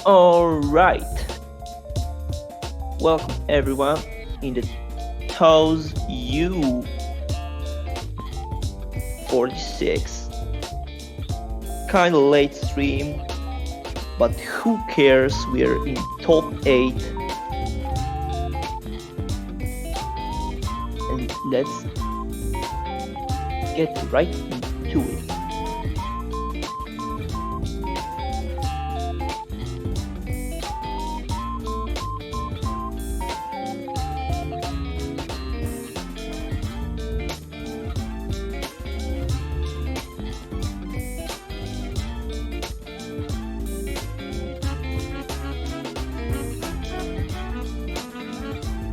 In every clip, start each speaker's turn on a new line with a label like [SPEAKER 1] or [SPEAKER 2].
[SPEAKER 1] Alright, welcome everyone in the TAWS U46. Kinda late stream, but who cares, we're in top 8. And let's get right into it.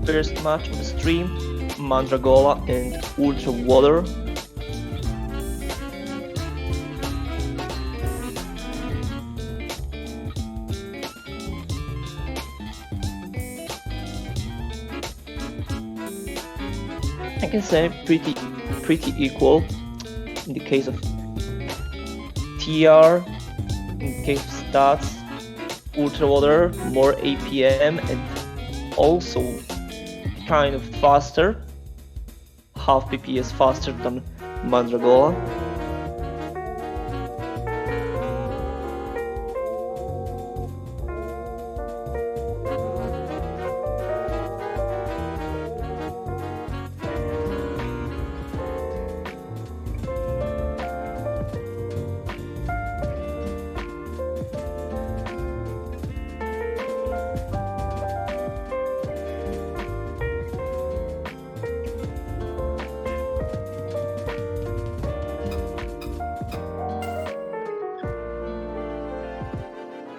[SPEAKER 1] First match of the stream, Mandragola and Ultra Water. I can say pretty equal in the case of TR, in the case of stats, Ultra Water more APM and also kind of faster, half PPS faster than Mandragola.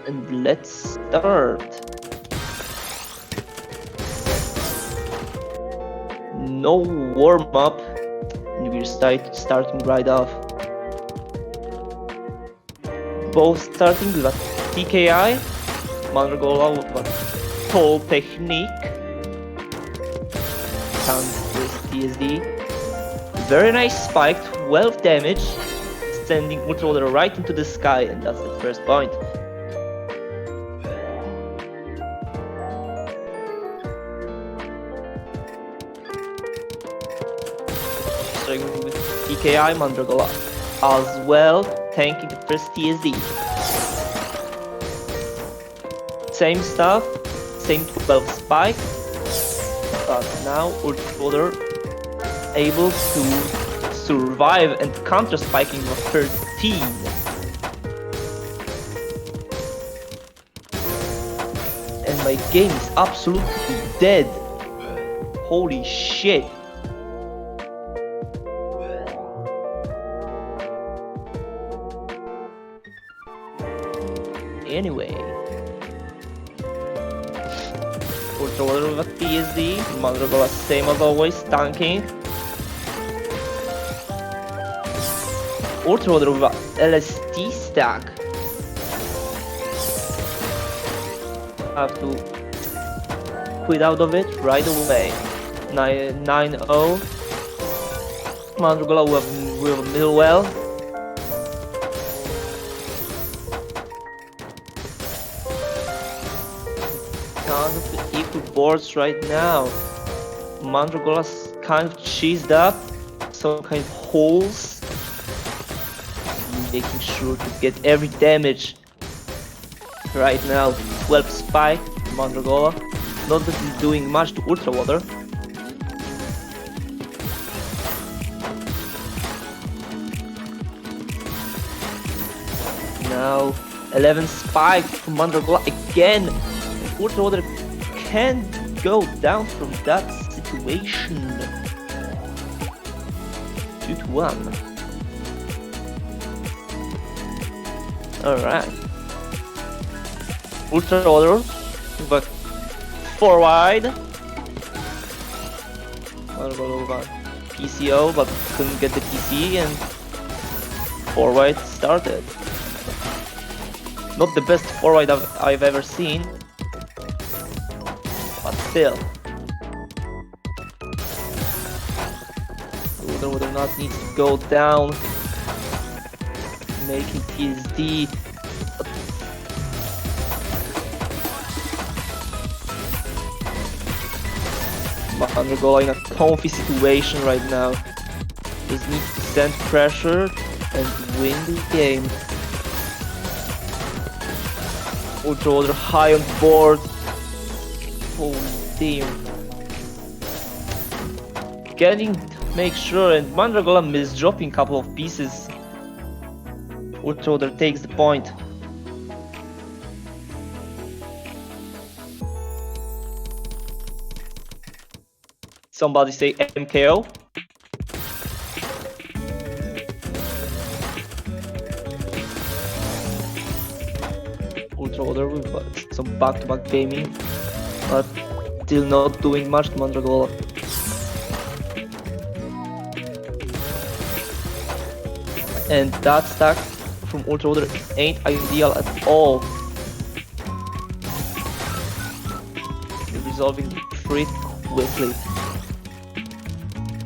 [SPEAKER 1] And let's start. No warm-up, and we're starting right off. Both starting with a TKI, Mandragola with a tall technique, counter TSD. Very nice spike, 12 damage, sending Ultra Water right into the sky, and that's the first point. With TKI, Mandragola as well, tanking the first TSD. Same stuff, same 12 spike, but now Ultra Water able to survive and counter spiking with 13. And my game is absolutely dead. Holy shit. Anyway, Ultra Water with a TSD, Mandragola same as always, tanking. Ultra Water with a LST stack. Have to quit out of it right away. 9-0. Mandragola with a middle well. Kind of equal boards right now. Mandragola's kind of cheesed up, some kind of holes, making sure to get every damage right now. 12 spike, Mandragola, not doing much to Ultra Water. Now 11 spike to Mandragola again. Ultra Water can't go down from that situation. 2-1. Alright. Ultra Water, but 4 wide. PCO, but couldn't get the PC, and 4 wide started. Not the best 4 wide I've ever seen, but still. Ultra Water not needs to go down, making TSD Mandragola in a comfy situation right now. Just needs to send pressure and win the game. Ultra Water high on board. Oh damn. Getting to make sure, and Mandragola misdropping a couple of pieces. Ultra Water takes the point. Somebody say MKO. Ultra Water with some back-to-back gaming, but still not doing much to Mandragola. And that stack from Ultra Water ain't ideal at all. Resolving pretty quickly.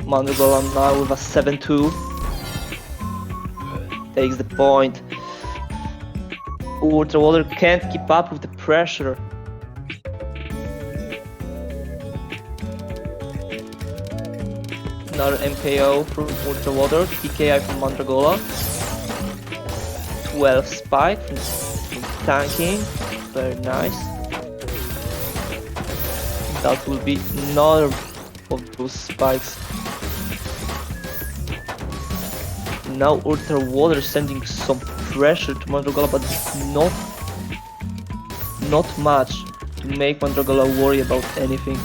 [SPEAKER 1] Mandragola now with a 7-2. Takes the point. Ultra Water can't keep up with the pressure. Another MKO from Ultra Water, TKI from Mandragola. 12 spike from tanking, very nice. That will be another of those spikes. Now Ultra Water sending some pressure to Mandragola, but not much to make Mandragola worry about anything.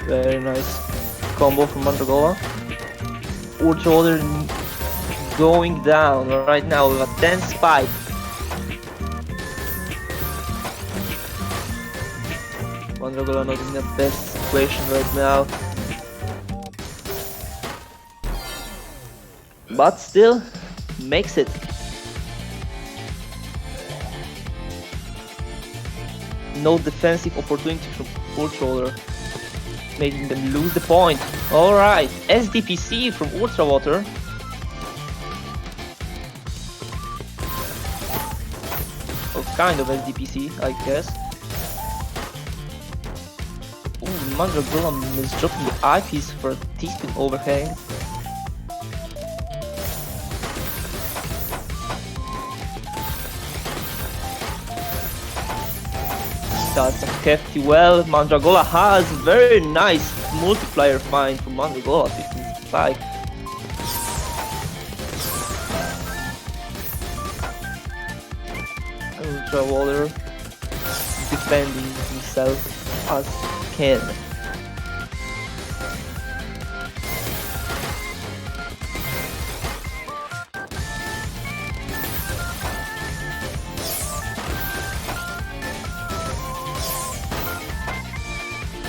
[SPEAKER 1] Very nice combo from Mandragola. Ultra Water going down right now with a 10 spike. Mandragola not in the best situation right now. But still makes it. No defensive opportunity from Ultra Water, making them lose the point. Alright, SDPC from Ultra Water. Or kind of SDPC, I guess. Ooh, Mandragola misdropping the eyepiece for a T-spin overhang. That's a hefty well. Mandragola has very nice multiplier find from Mandragola, 15 Ultra Water defending himself as he can.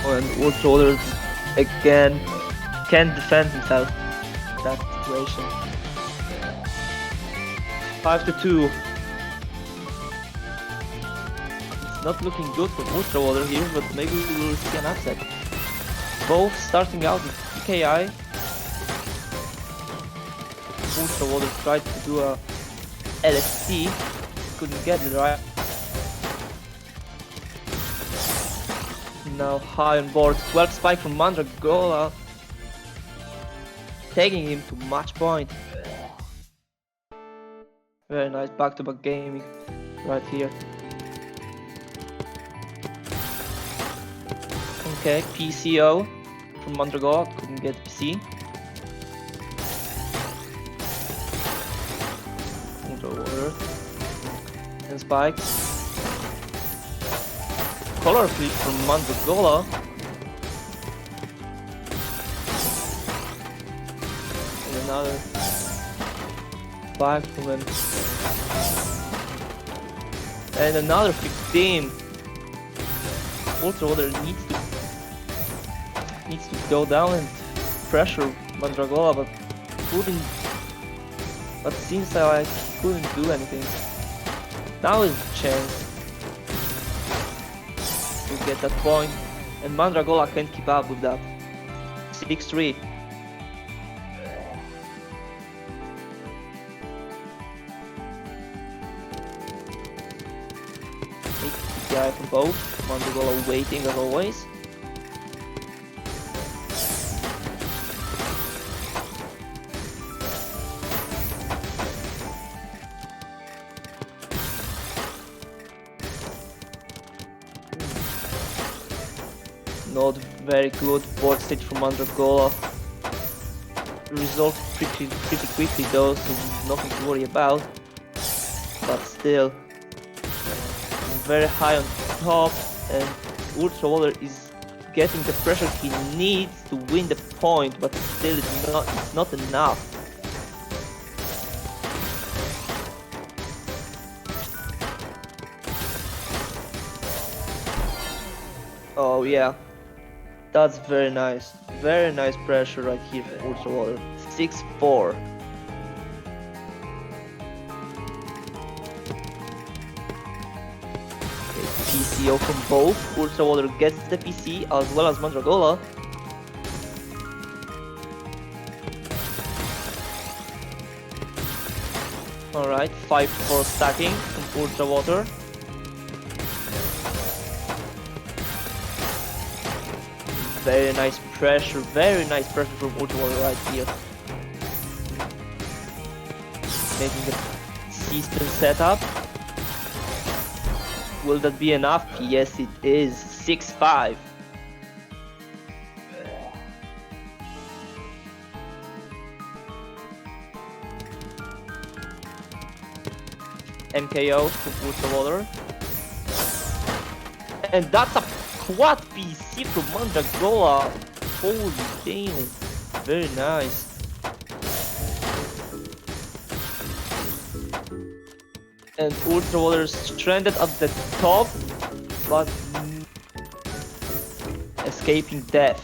[SPEAKER 1] And Ultra Water again can't defend himself in that situation. 5-2. It's not looking good for Ultra Water here, but maybe we will see an upset. Both starting out with TKI. Ultra Water tried to do a LST, couldn't get it right. Now high on board, 12 spike from Mandragola, taking him to match point. Very nice back-to-back gaming right here. Okay, PCO from Mandragola, couldn't get PC. Ultra Water and spikes. Color flip from Mandragola. And another 5 from him. And another 15. Ultra Water needs to go down and pressure Mandragola, but couldn't. But seems like he couldn't do anything. Now is the chance to get that point, and Mandragola can't keep up with that. 6-3. API from both. Mandragola waiting as always. Not very good board state from Mandragola. Resolved pretty quickly though, so nothing to worry about. But still, very high on top, and Ultra Water is getting the pressure he needs to win the point, but still it's not enough. Oh yeah, that's very nice pressure right here from Ultra Water. 6-4. PCO from both. Ultra Water gets the PC as well as Mandragola. Alright, 5-4 stacking from Ultra Water. Very nice pressure from Ultra Water right here. Making the C-spin setup. Will that be enough? Yes, it is. 6-5. MKO from Ultra Water. And that's a quad PC from Mandragola. Holy damn. Very nice. And Ultra Water stranded at the top, but escaping death.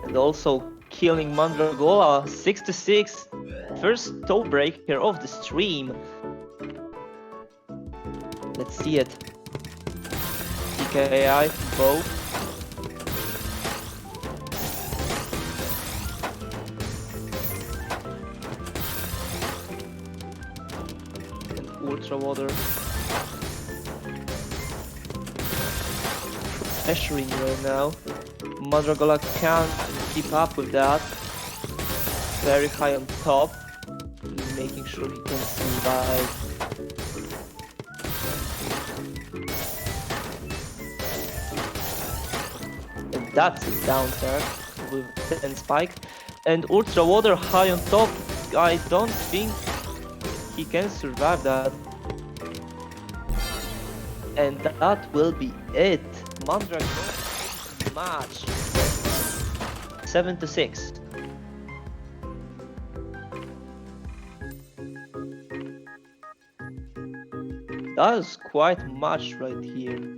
[SPEAKER 1] And also killing Mandragola. 6-6. First toe breaker of the stream. Let's see it. DKI both. Ultra Water pressuring right now. Mandragola can't keep up with that. Very high on top, making sure he can survive. And that's a down turn with 10 spike. And Ultra Water high on top. I don't think he can survive that. And that will be it. Mandragola match. 7-6. That is quite much right here.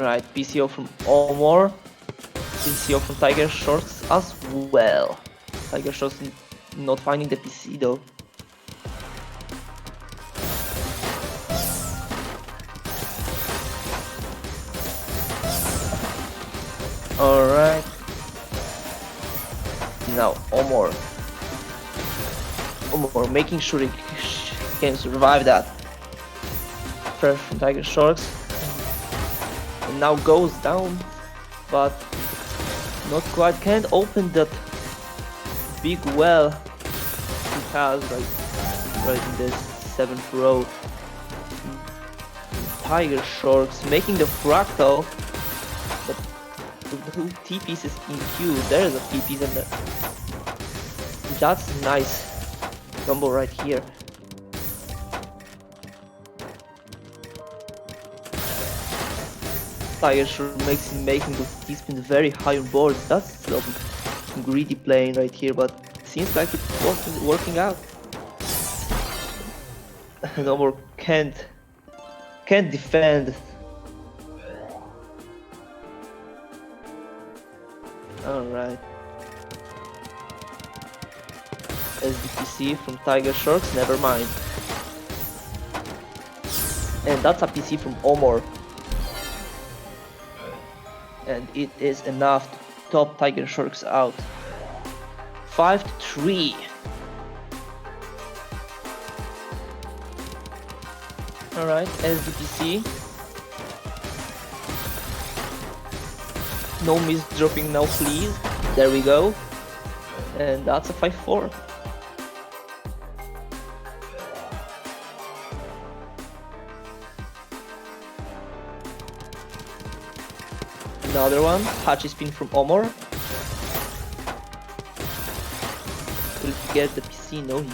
[SPEAKER 1] Right, PCO from Omor. PCO from Tiger Shorts as well. Tiger Shorts not finding the PC though. Alright. Now Omor making sure he can survive that. Fresh from Tiger Sharks. And now goes down, but not quite. Can't open that big well he has right in this 7th row. Tiger Sharks making the fractal, but the 2 T-pieces in queue. There's a T-piece and that's nice combo right here. Tiger Sharks making those T-spins very high on board. That's some greedy playing right here, but seems like it's working out. No more can't defend. Alright. SDPC from Tiger Sharks, never mind. And that's a PC from Omor. And it is enough to top Tiger Sharks out. 5-3. Alright, SDPC. No miss dropping now, please. There we go. And that's a 5-4. Another one, Hachi spin from Omor. Will he get the PC? No, he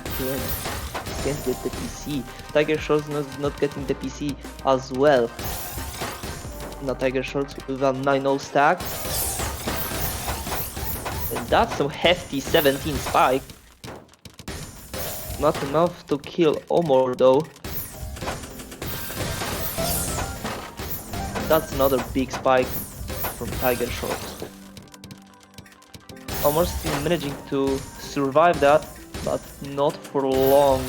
[SPEAKER 1] can't get the PC. Tiger Sharks not getting the PC as well. Now Tiger Sharks with a 9-0 stack. And that's some hefty 17 spike. Not enough to kill Omor though. That's another big spike from Tiger Sharks. Omor still managing to survive that, but not for long.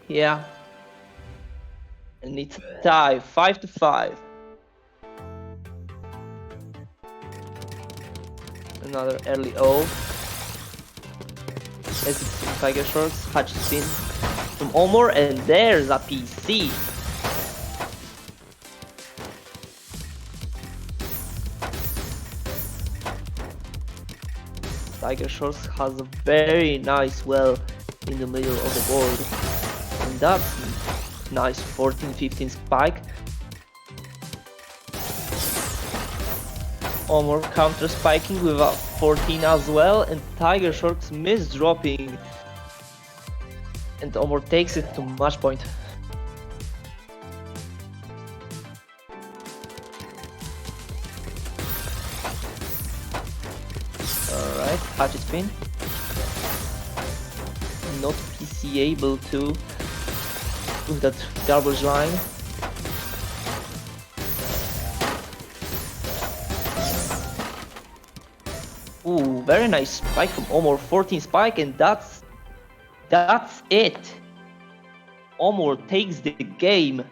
[SPEAKER 1] Yeah. And it's a tie, 5-5. Another early O. As it's from Tiger Sharks, Hatch spin from Omor, and there's a PC. Tiger Sharks has a very nice well in the middle of the board. And that's nice 14-15 spike. Omor counter spiking with a 14 as well, and Tiger Sharks miss dropping. And Omor takes it to match point. Alright, Hachi spin. Not PC able to with that garbage line. Ooh, very nice spike from Omor, 14 spike, and that's it. Omor takes the game.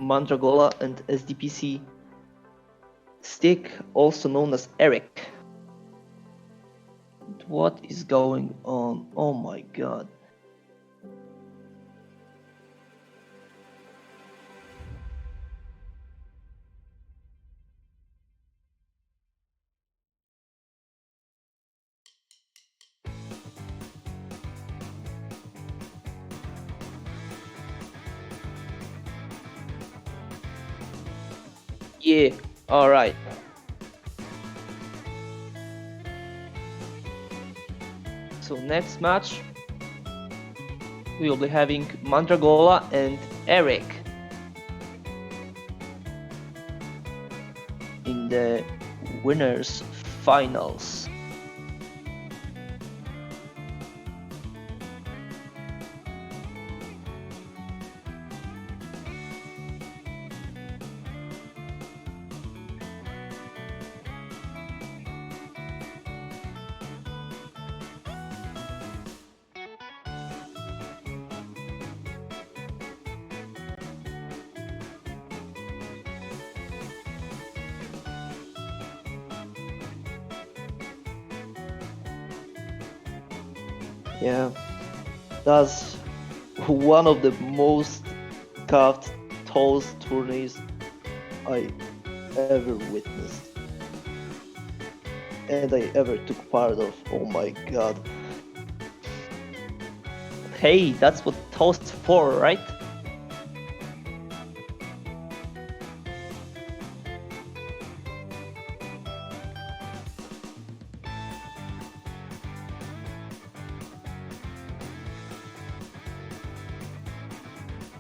[SPEAKER 1] Mandragola and SDPC stick, also known as Eric. What is going on? Oh my god. Yeah, alright. So next match, we will be having Mandragola and Eric in the winners finals. Yeah, that's one of the most scuffed TAWS tourneys I ever witnessed and I ever took part of. Oh my god. Hey, that's what TAWS is for, right?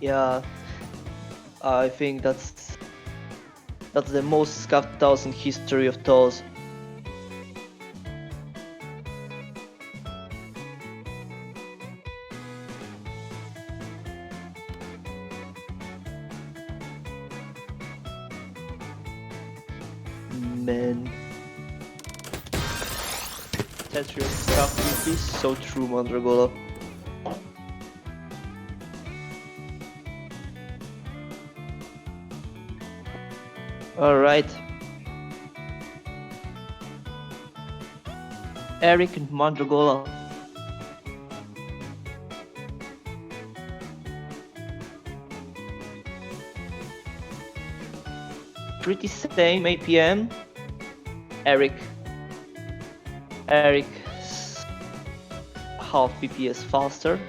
[SPEAKER 1] Yeah, I think that's the most scuffed TAWS in history of TAWS. Man, that's your scuffed Weeklies, so true, Mandragola. Alright. Eric and Mandragola. Pretty same APM. Eric's half PPS faster.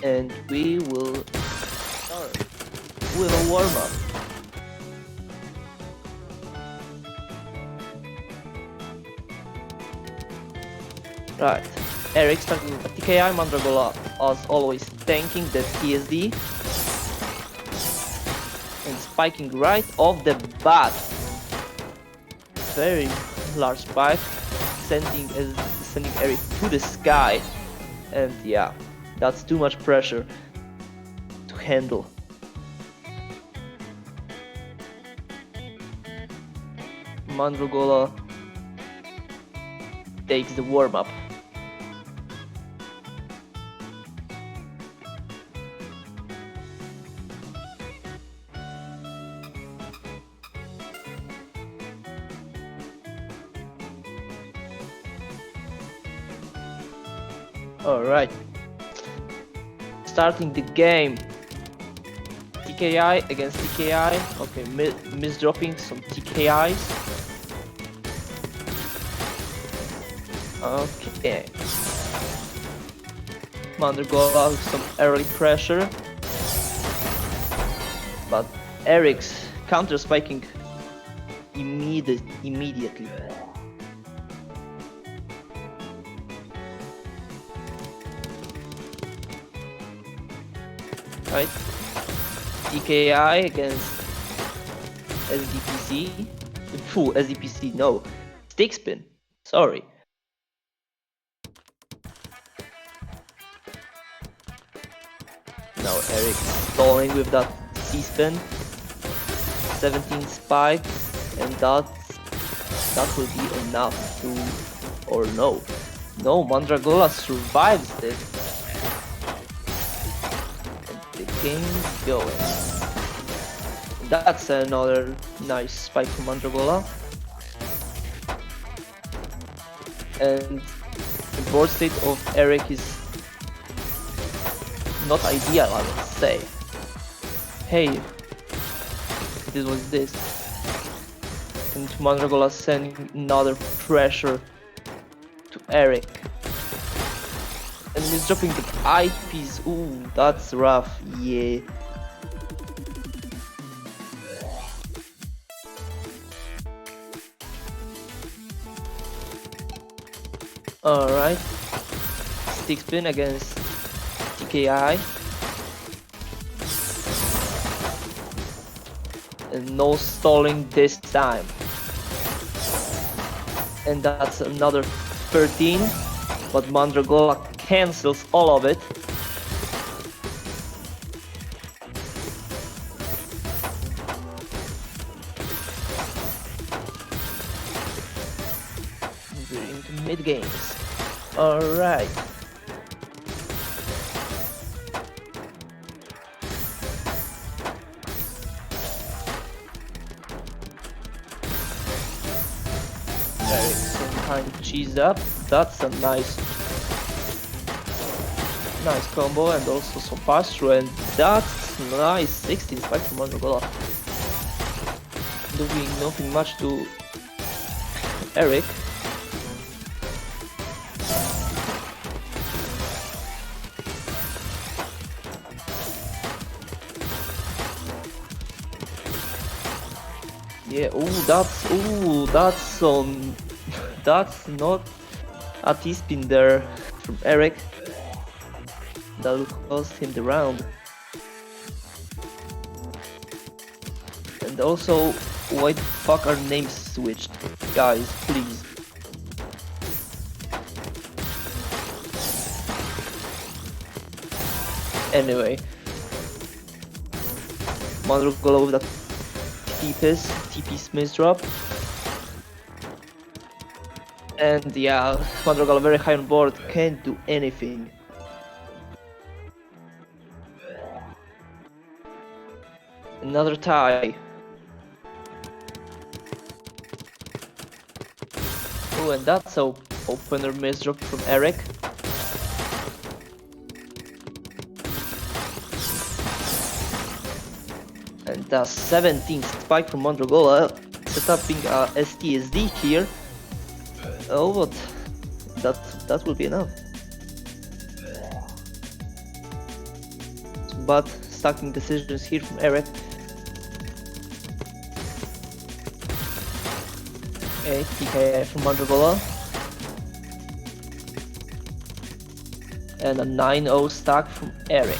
[SPEAKER 1] And we will start with a warm-up. Right, Eric starting with TKI, Mandragola as always tanking the TSD and spiking right off the bat. Very large spike, sending Eric to the sky, and yeah. That's too much pressure to handle. Mandragola takes the warm-up. Alright. Starting the game. TKI against TKI. Okay, misdropping some TKIs. Okay. Mandragola with some early pressure. But Eric's counter spiking immediately. Right? TKI against SDPC. Full SDPC, no. Stick spin. Sorry. Now Eric stalling with that C-spin. 17 spike, and that will be enough to, or no. No, Mandragola survives this. And the game's going. That's another nice spike from Mandragola. And the board state of Eric is not ideal, I would say. Hey, this was this. And Mandragola sending another pressure to Eric. And he's dropping the eyepiece. Ooh, that's rough, yeah. Alright. Stick spin against TKI. And no stalling this time. And that's another 13, but Mandragola cancels all of it. We're into mid games. Alright. Kind of cheesed up. That's a nice combo, and also some pass through, and that's nice 16 spike from Mandragola. Doing nothing much to Eric. Yeah, that's some. That's not a T-spin there from Eric. That will cost him the round. And also, why the fuck are names switched? Guys, please. Anyway. Mandragola with a TP Smith drop. And yeah, Mandragola very high on board, can't do anything. Another tie. Oh, and that's a opener misdrop from Eric. And that's 17 spike from Mandragola, setting a STSD here. Oh, but that will be enough. But stacking decisions here from Eric. Okay, TKI from Mandragola. And a 9-0 stack from Eric.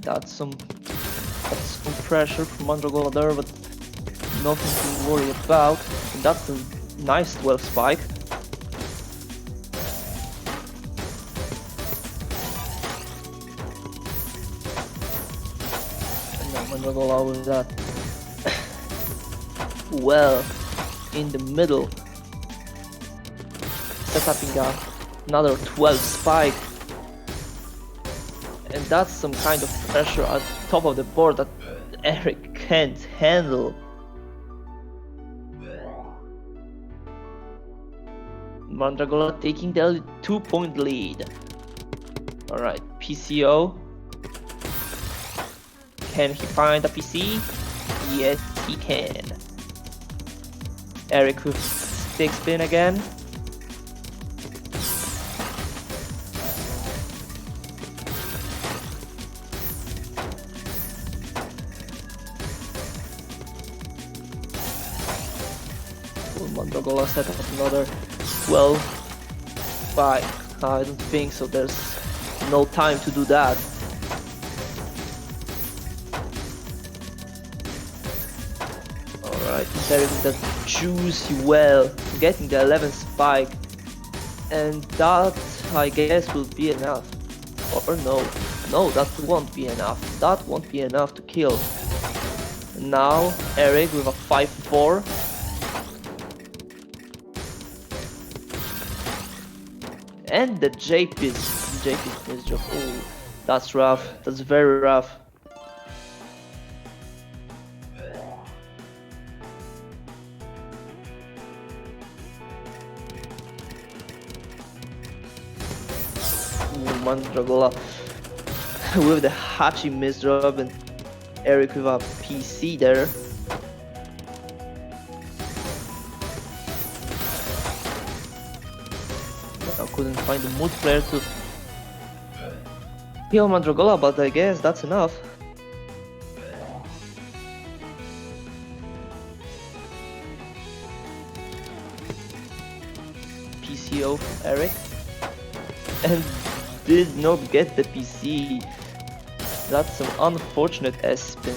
[SPEAKER 1] That's some pressure from Mandragola there, but nothing to worry about. And that's a nice 12 spike. And now Mandragola with that. Well, in the middle, setting another 12 spike. And that's some kind of pressure at the top of the board that Eric can't handle. Mandragola taking the 2-point lead. Alright, PCO. Can he find a PC? Yes, he can. Eric with stick spin again. Mandragola set up another 12 spike. I don't think so, there's no time to do that. Alright, Eric with that juicy well, getting the 11th spike. And that, I guess, will be enough. Or no. No, that won't be enough. That won't be enough to kill. Now Eric with a 5-4. And the JP's misdrop. Oh, that's rough. That's very rough. Mandragola with the Hachi misdrop and Eric with a PC there. I couldn't find the multiplayer to kill Mandragola, but I guess that's enough. PCO from Eric. And did not get the PC. That's an unfortunate S-spin.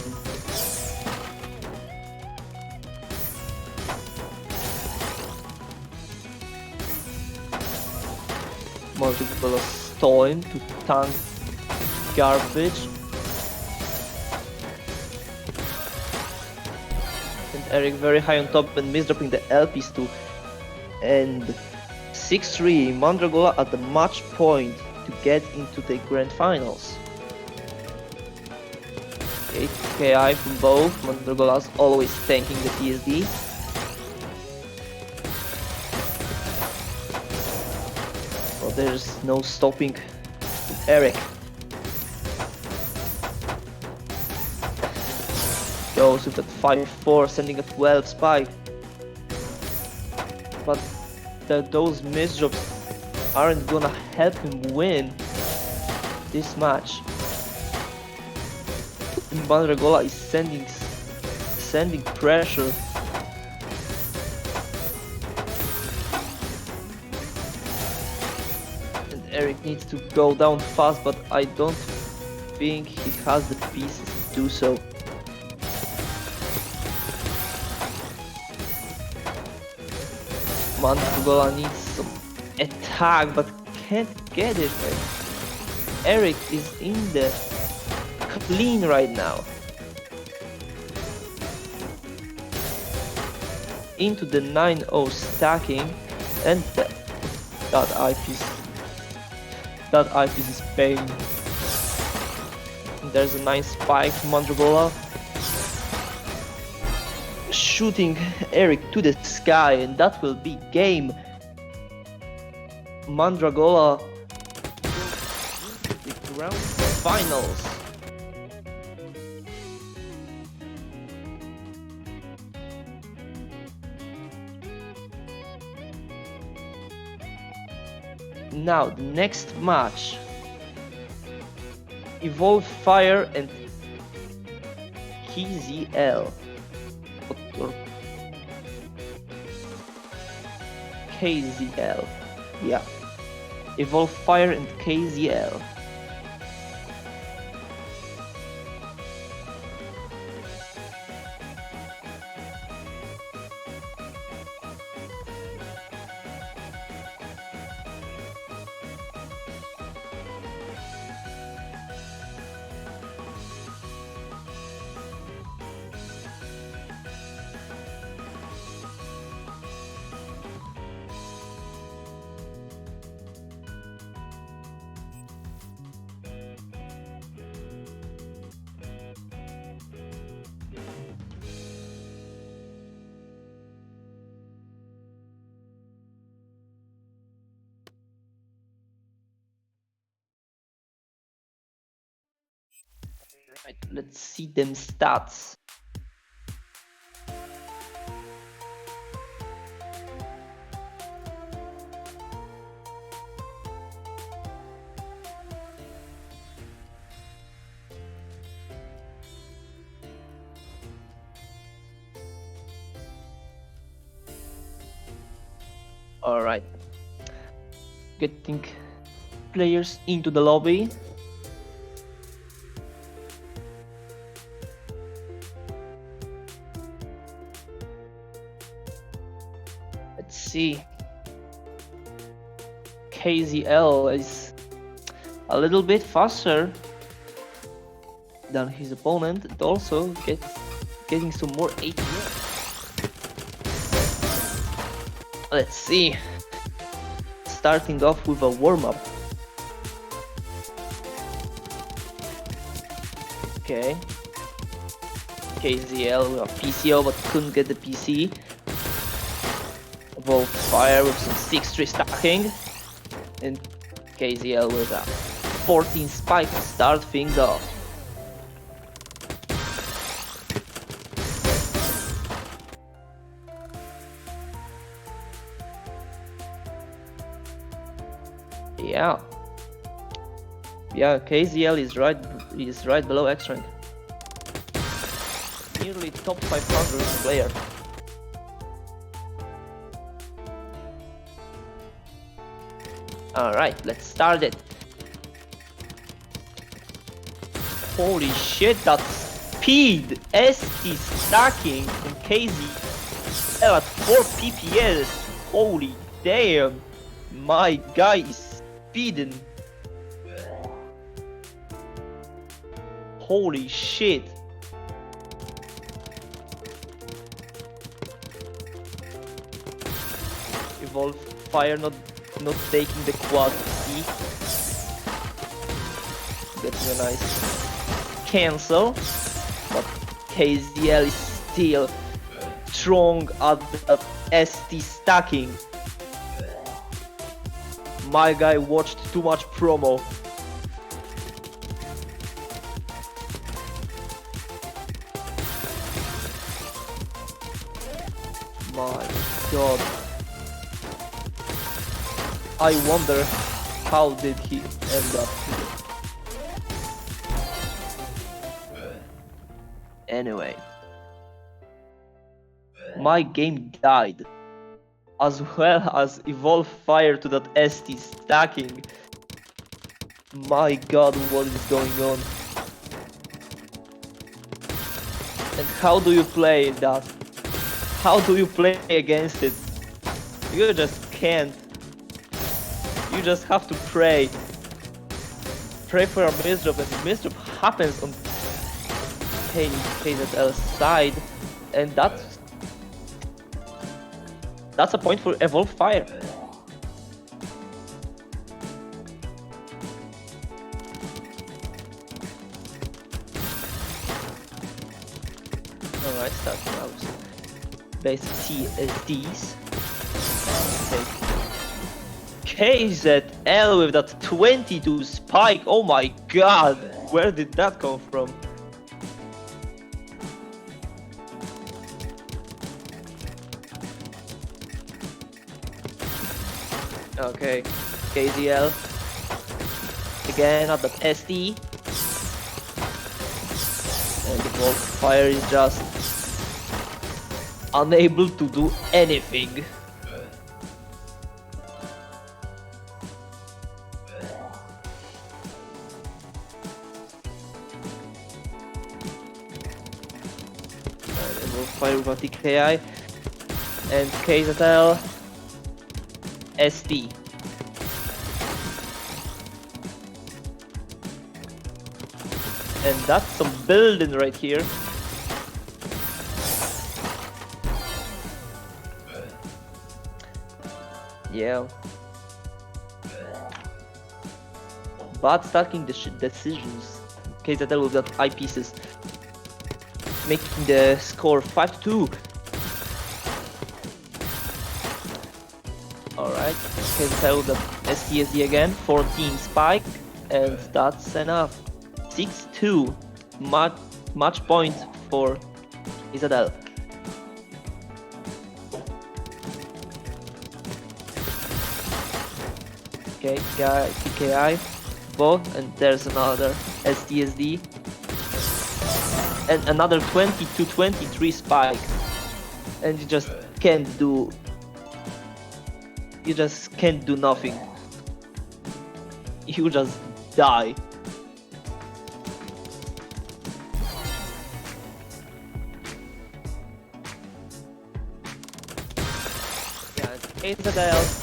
[SPEAKER 1] Multiple stall him to tank garbage. And Eric very high on top and misdropping the LPs too. And 6-3, Mandragola at the match point to get into the grand finals. 8 KI from both. Mandragola's always tanking the TSD. But there's no stopping Eric. Goes with that 5-4, sending a 12 spike. But those misdrops aren't gonna help him win this match. Mandragola is sending pressure. And Eric needs to go down fast, but I don't think he has the pieces to do so. Mandragola needs some attack, but can't get it. Eric is in the clean right now. Into the 9-0 stacking, and that eyepiece is paying. There's a nice spike from Mandragola, shooting Eric to the sky, and that will be game. Mandragola the grand finals. Now the next match, Evolve Fire and KZL. Or KZL, yeah. Evolve Fire and KZL. Right, let's see them stats. All right, getting players into the lobby. Let's see. KZL is a little bit faster than his opponent, and also getting some more APM. Let's see. Starting off with a warm-up. Okay. KZL with a PCO, but couldn't get the PC. Evolved Fire with some 6-3 stacking. And KZL with a 14 spike to start things off. Yeah, KZL is right below X rank. Nearly top 500 player. Alright, let's start it. Holy shit, that speed! ST stacking from KZL at 4 PPS. Holy damn! My guy is speeding. Holy shit. Evolve Fire not taking the quad C. Getting a nice cancel. But KZL is still strong at the ST stacking. My guy watched too much promo. My god. I wonder how did he end up here. Anyway. My game died. As well as Evolve Fire to that ST stacking. My god, what is going on? And how do you play that? How do you play against it? You just can't. You just have to pray. Pray for a misdrop, and misdrop happens on KZL's side, and that's a point for Evolve Fire. Alright, starting out basic TSDs. KZL with that 22 spike. Oh my god, where did that come from? Okay, KZL again at the SD, and the Evolve Fire is just unable to do anything. Evolve Fire with a TKI and KZL SD. And that's some building right here. Yeah. But stacking the decisions. KZL with that eyepieces. Making the score 5-2. Alright, KZL with the STSD again, 14 spike, and that's enough. 6-2, match point for KZL. Okay, TKI, both, and there's another STSD. And another 20-23 spike. And you just can't do nothing. You just die. Yeah, KZL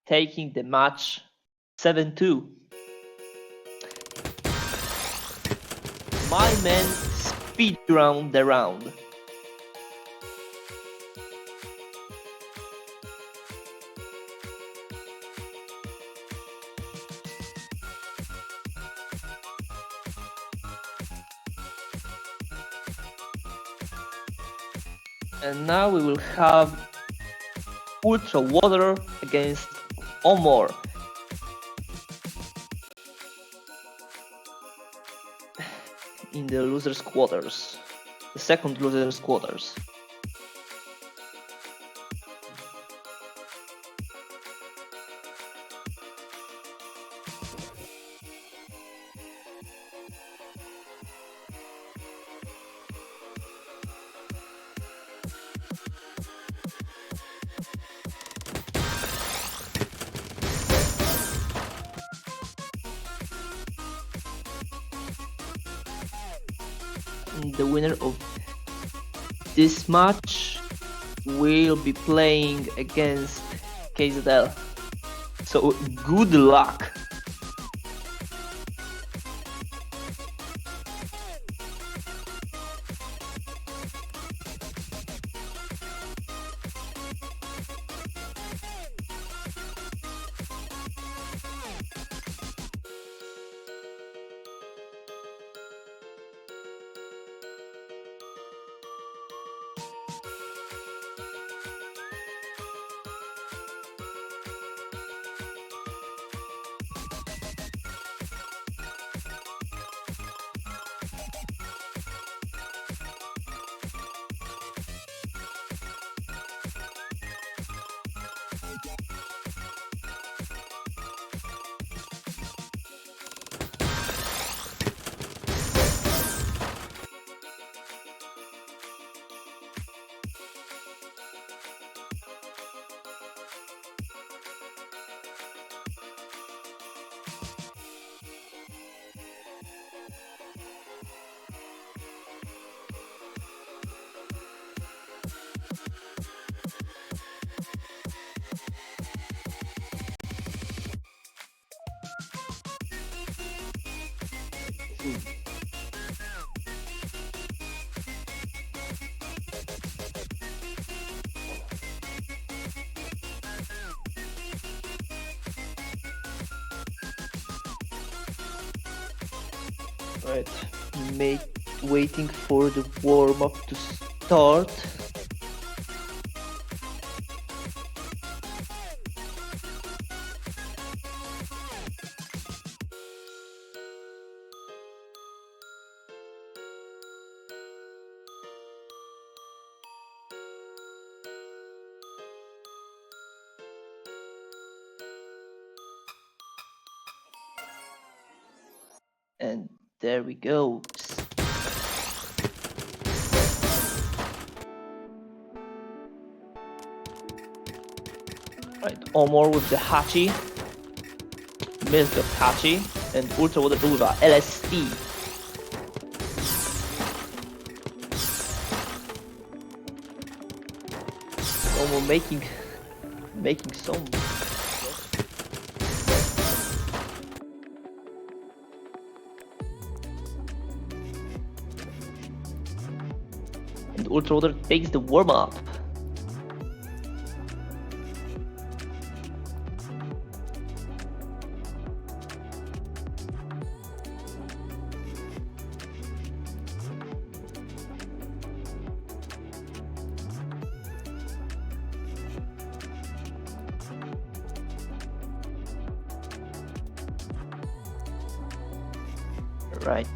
[SPEAKER 1] taking the match 7-2. my man speed around the round. And now we will have Ultra Water against Omor. In the losers quarters, the second losers quarters. The winner of this match will be playing against KZL. So good luck. Right, waiting for the warm-up to start. And there we go. Right, Omor with the Hachi, Milk of Hachi, and Ultra Water with LSD. Omor making some. And Ultra Water takes the warm up. Right.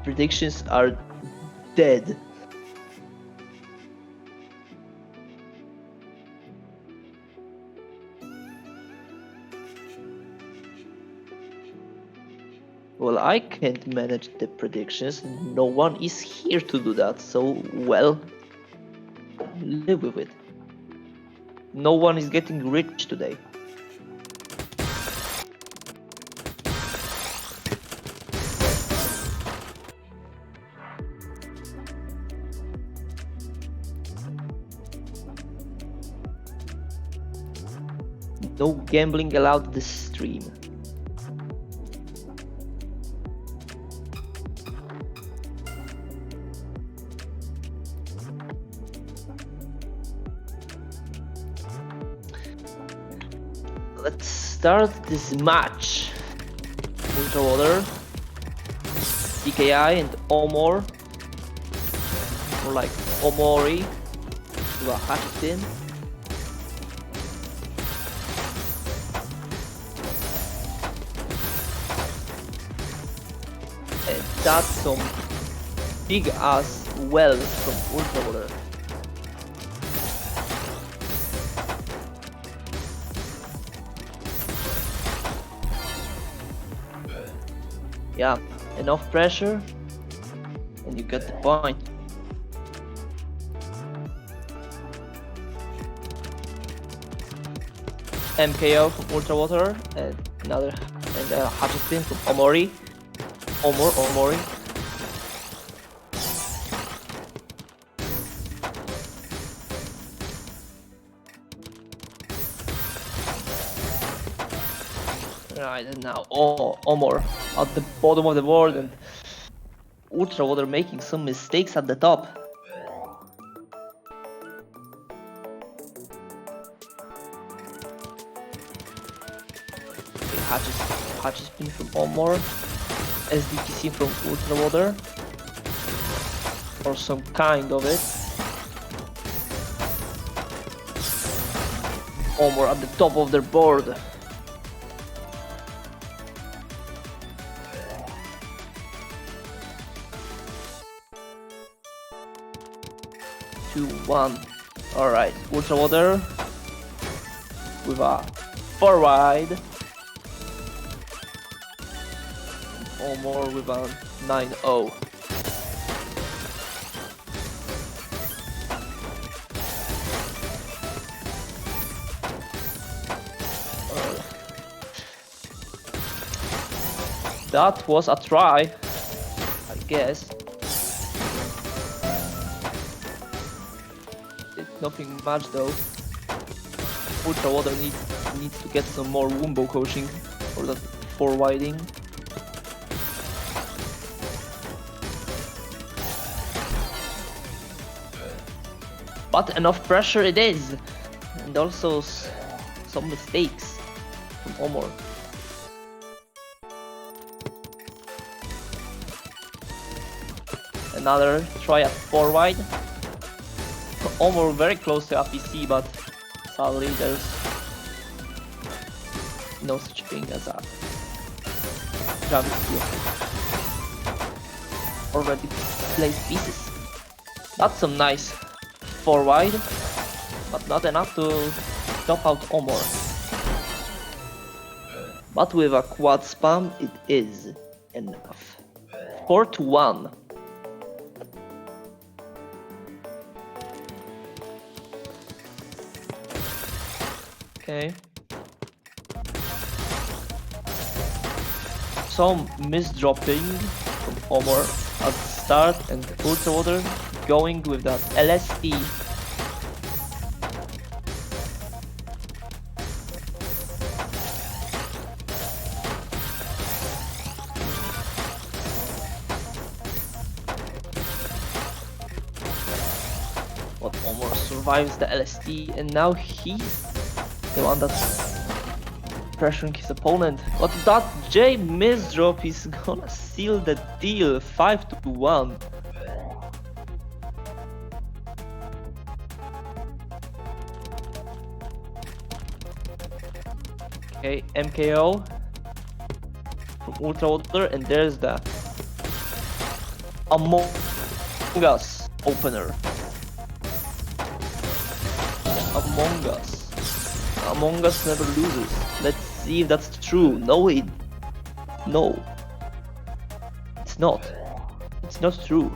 [SPEAKER 1] Predictions are dead. Well, I can't manage the predictions. No one is here to do that, so, well, live with it. No one is getting rich today. No gambling allowed this stream. Let's start this match. Ultra Water, DKI and Omor. Or like Omori to a Hatchin. And that's some big ass well from Ultra Water. Yeah, enough pressure and you get the point. MKO from Ultra Water and another Hatchin from Omori. Omori. Right, and now Omor at the bottom of the board and Ultra Water making some mistakes at the top. Okay, Hatches spin from Omor, SDTC from Ultra Water, or some kind of it. Omor at the top of their board. One. Alright, Ultra Water with a 4 wide. Or more with a 9-0. That was a try, I guess. Nothing much though. Ultra Water needs to get some more wombo coaching for that 4 widing. But enough pressure it is, and also some mistakes from Omor. Another try at 4 wide. Omor very close to APC, but sadly there's no such thing as a gravity. Already placed pieces. That's some nice 4 wide, but not enough to stop out Omor. But with a quad spam, it is enough. 4-1. Okay. Some misdropping from Omor at the start and Ultra Water going with that LSE. But Omor survives the LSD and now he's the one that's pressuring his opponent. But that J misdrop is gonna seal the deal. 5-1. Okay, MKO from Ultra Water, and there's the Among Us opener. Among Us. Among Us never loses. Let's see if that's true. No, it's not. It's not true.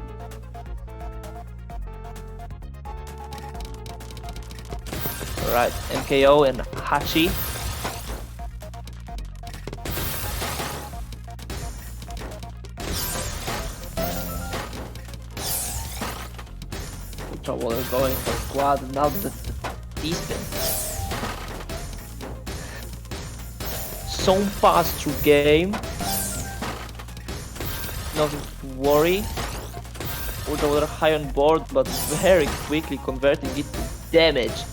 [SPEAKER 1] Alright, MKO and Hachi. Ultra Water going for quad, now the distance. So fast through game. Nothing to worry. Ultra Water high on board, but very quickly converting it to damage.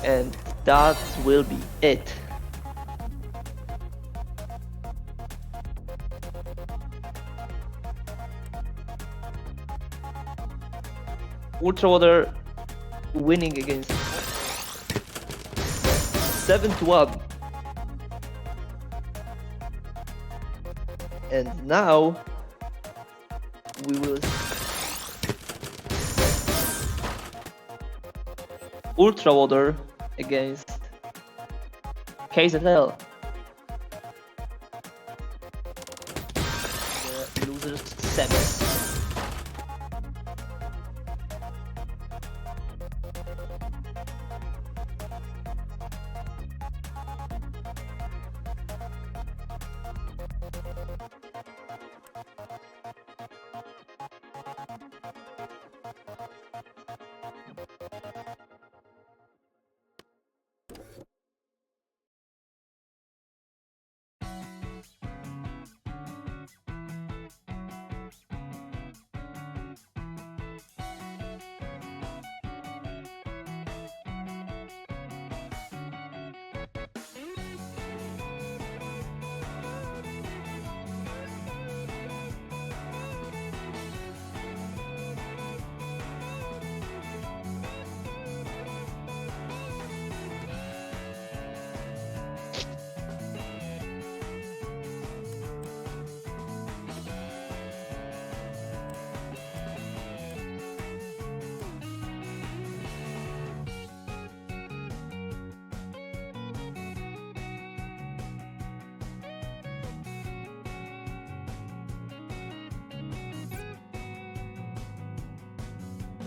[SPEAKER 1] And that will be it. Ultra Water winning against 7-1. And now we will Ultra Water against KZL. The losers semis.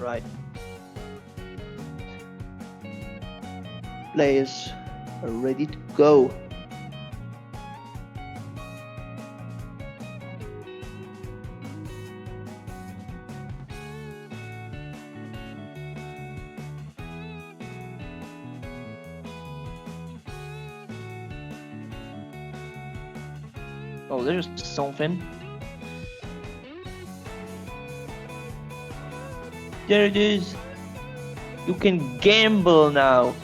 [SPEAKER 1] Right. Players are ready to go. Oh, there's something. There it is. You can gamble now.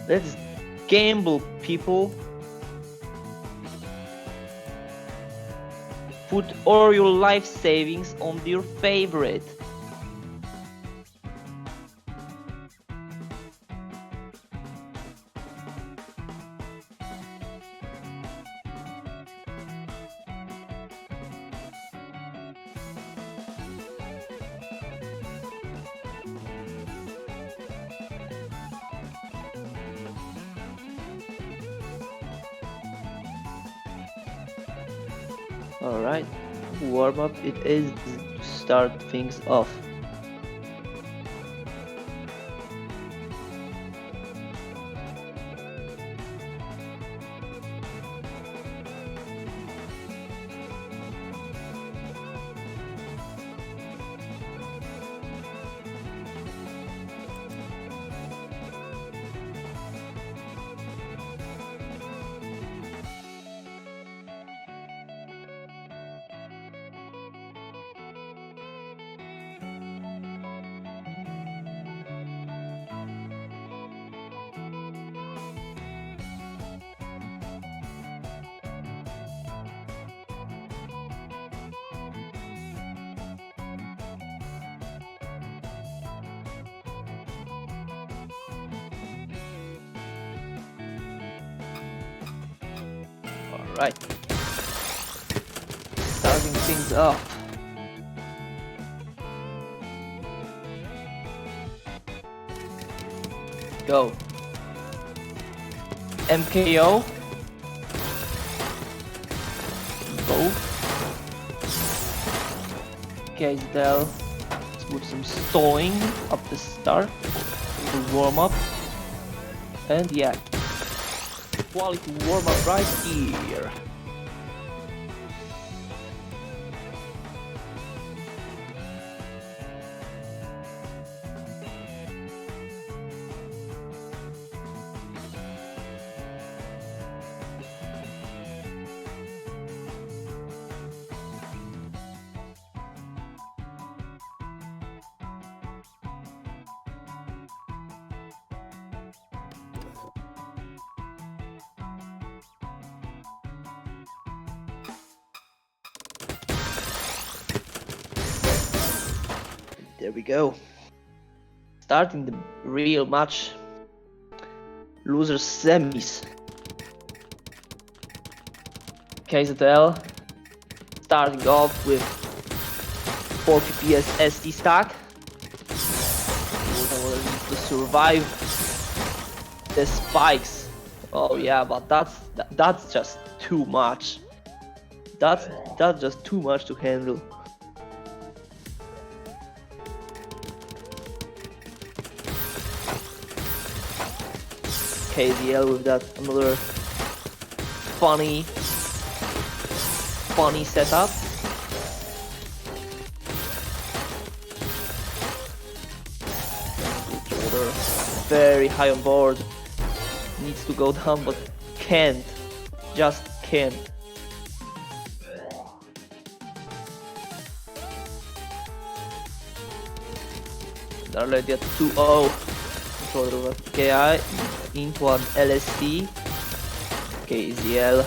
[SPEAKER 1] Let's gamble, people. Put all your life savings on your favorite. Alright, warm up it is to start things off. Alright, starting things off. Go. MKO. KZL. Let's put some stalling up the start, the warm up, and yeah, quality warm up right here. There we go. Starting the real match. Loser semis. KZL starting off with 4 PPS SD stack. We'll need to survive the spikes. Oh yeah, but that's just too much. That's just too much to handle. KZL with that another funny setup. Very high on board. Needs to go down but can't. Just can't. They're already at 2-0. Controller with KI into an LSD. KZL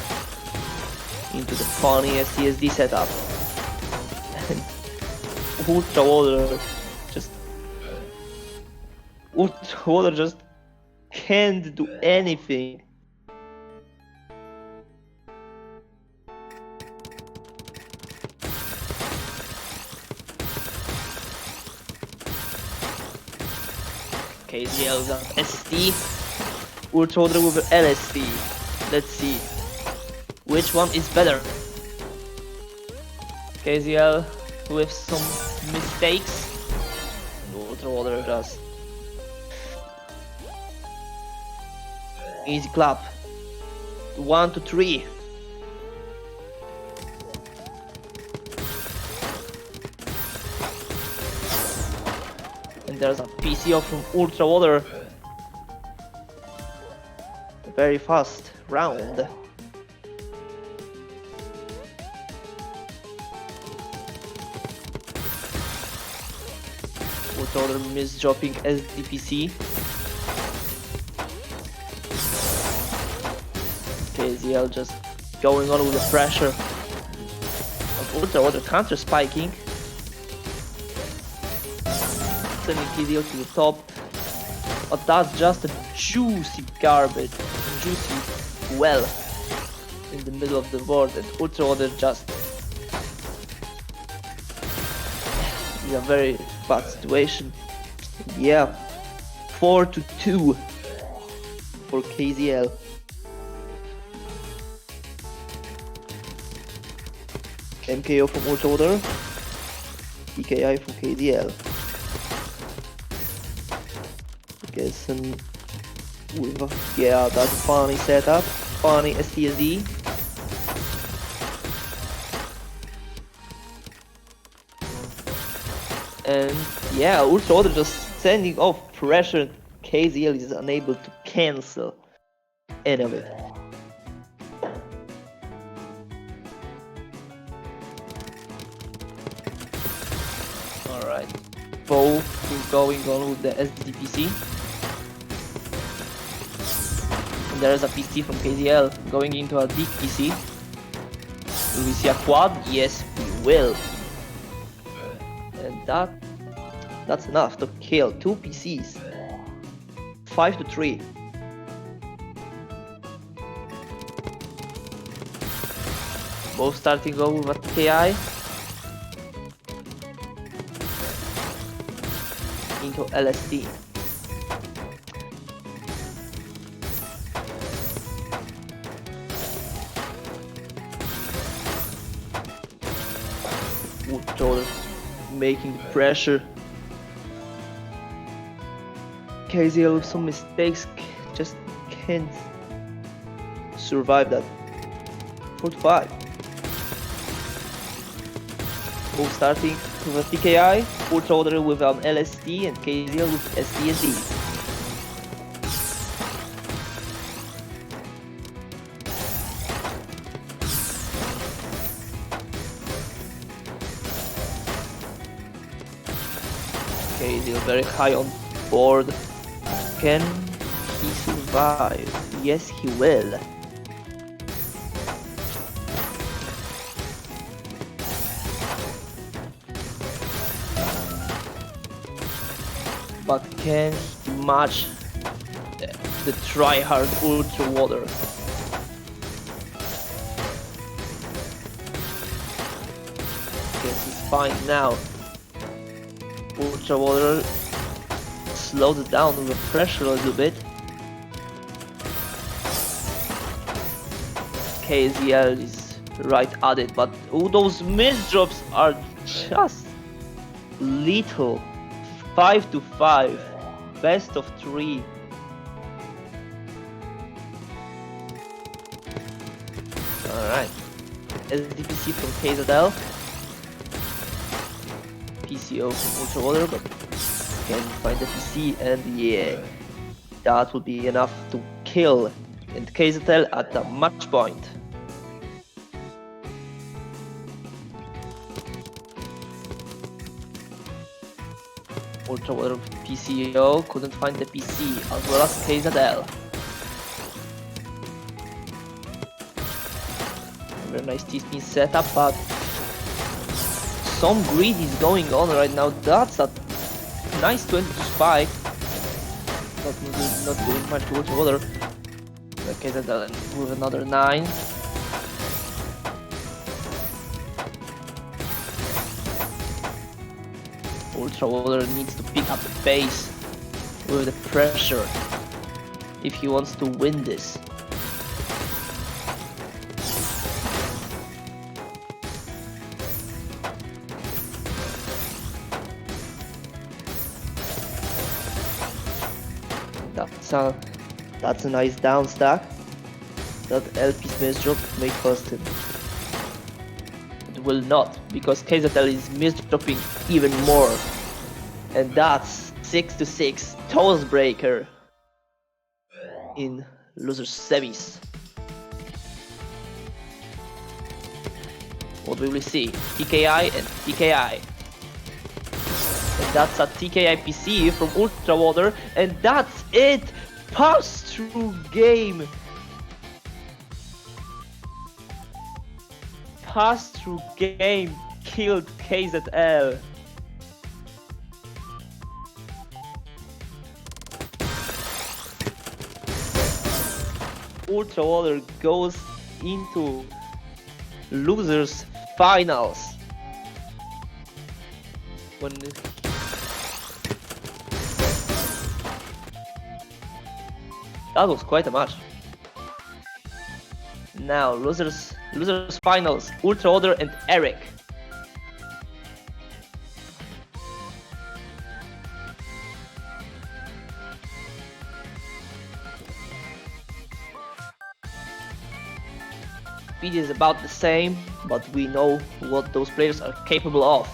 [SPEAKER 1] into the funny SCSD setup. And Ultra Water just can't do anything. KZL is on SD, Ultra Water with LSD. Let's see which one is better. KZL with some mistakes. Ultra Water does. Easy clap. 1 to 3. And there's a PCO from Ultra Water. A very fast round. Ultra Water misdropping SDPC. KZL just going on with the pressure of Ultra Water counter spiking. Sending KZL to the top, but that's just a juicy garbage, juicy well in the middle of the board, and Ultra Water just is a very bad situation. Yeah, 4 to 2 for KZL. MKO from Ultra Water, EKI from KZL. Guessing with yeah, that's a funny setup, funny STSD. And yeah, Ultra Water just sending off pressure. KZL is unable to cancel any of it. Alright, both going on with the SDPC. And there is a PC from KZL going into a deep PC. Will we see a quad? Yes, we will. And that's enough to kill 2 PCs. 5 to 3. Both starting over with KI. Into LSD. making pressure. KZL with some mistakes just can't survive that. 45. Both starting with a TKI, Ultra Order with an LSD and KZL with SD&D. KZL very high on board. Can he survive? Yes, he will. But can he match the try-hard Ultra Water? Guess he's fine now. Ultra Water slowed it down with the pressure a little bit. KZL is right at it, but those misdrops are just little. 5 to 5, best of 3. Alright, SDPC from KZL. PCO from Ultra Water, but can find the PC, and yeah, that would be enough to kill and KZL at the match point. Ultra Water PCO couldn't find the PC, as well as KZL. Very nice T-spin setup, but some greed is going on right now. That's a nice 20 spike. Not doing much to Ultra Water. KZL with another 9. Ultra Water needs to pick up the pace with the pressure if he wants to win this. That's a nice down stack. That LP misdrop may cost him. It will not, because KZL is misdropping even more. And that's 6 to 6 TAWS breaker in losers semis. What will we see? TKI and TKI. And that's a TKI PC from Ultra Water, and that's it! Pass-through game! Pass-through game killed KZL. Ultra Water goes into losers finals. That was quite a match. Now losers finals, Ultra Water and Eric. Speed is about the same, but we know what those players are capable of.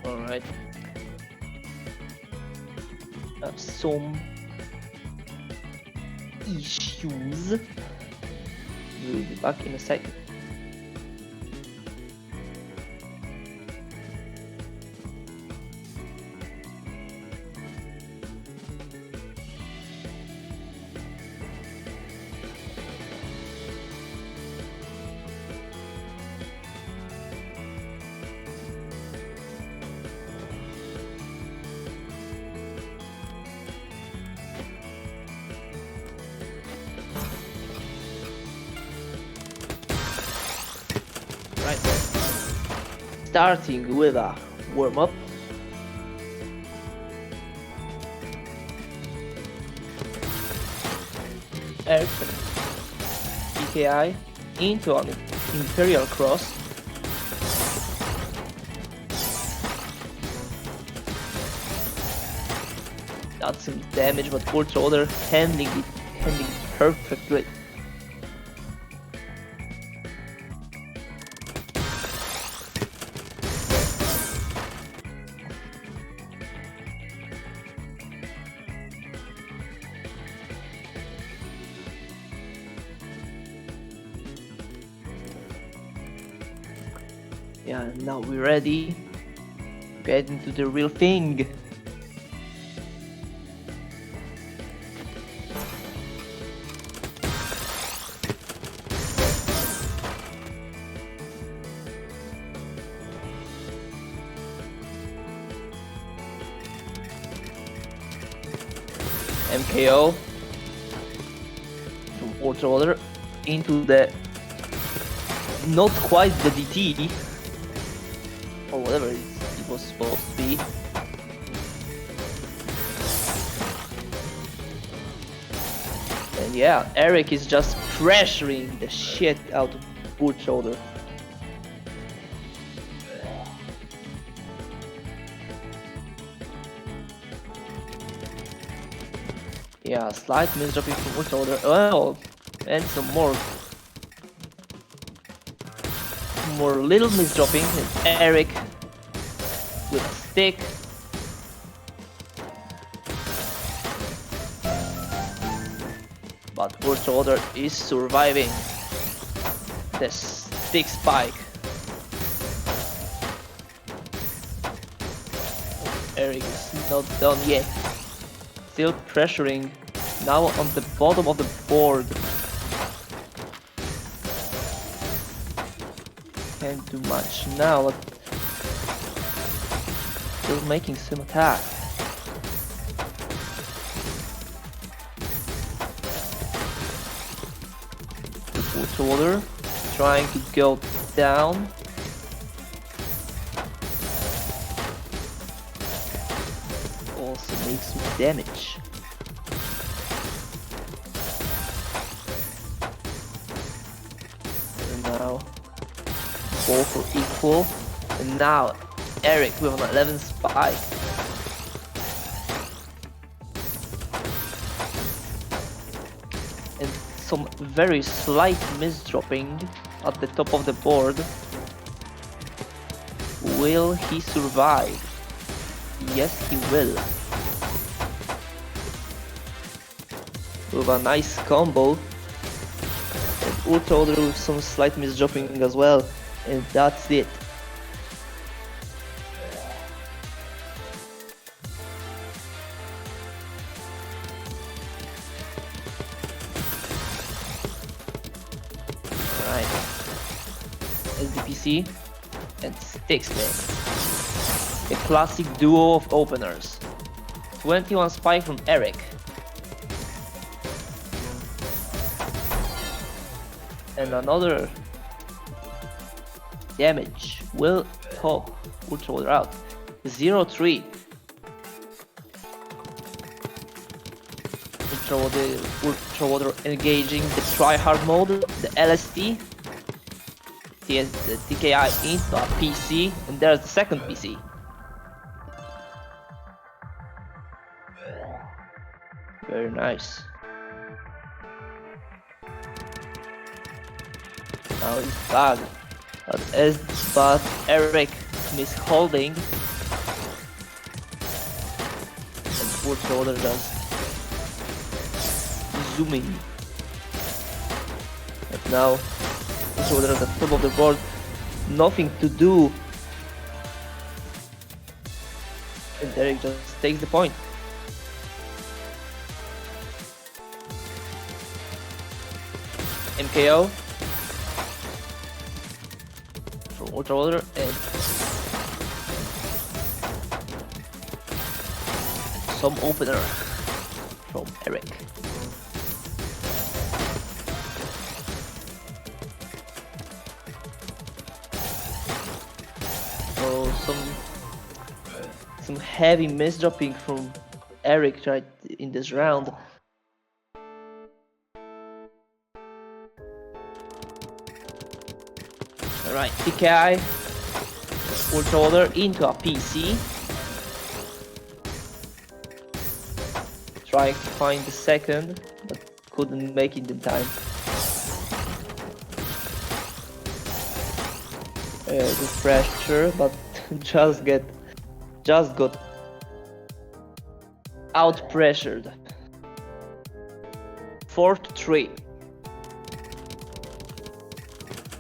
[SPEAKER 1] Alright. Some issues. We'll be back in a second. Right. Starting with a warm-up. Airplane PKI into an Imperial Cross. That's some damage, but Ultra Order handling perfectly. Yeah, now we're ready. Get into the real thing. MKO from Ultra Order into the not quite the DT or whatever it was supposed to be. And yeah, Eric is just pressuring the shit out of Ultra Order. Yeah, slight misdropping from Ultra Order. Well, and some more little misdropping. And Eric with a stick. But Ultra Order is surviving the stick spike. Eric is not done yet. Still pressuring, now on the bottom of the board. Can't do much now, but still making some attack. Ultra Order trying to go down. Also makes some damage. And now both are equal. And now Eric with an 11 spike. And some very slight misdropping at the top of the board. Will he survive? Yes, he will. With a nice combo. And Ultra Order with some slight misdropping as well. And that's it. Alright. SDPC and Sticksman. A classic duo of openers. 21 spike from Eric. And another damage will top Ultra Order out. 0-3. Ultra Order engaging the tryhard mode, the LST. The TKI into a PC, and there's the second PC. Very nice. Now he's back. But Eric misholding and ultra order just zooming. And now ultra order at the top of the board, nothing to do, and Derek just takes the point. MKO from ultra order, and some opener from Eric. Oh, some heavy misdropping from Eric right in this round. Alright, PKI, ultra order into a PC. Trying to find the second, but couldn't make it in time. Good pressure, but just got out pressured. 4-3.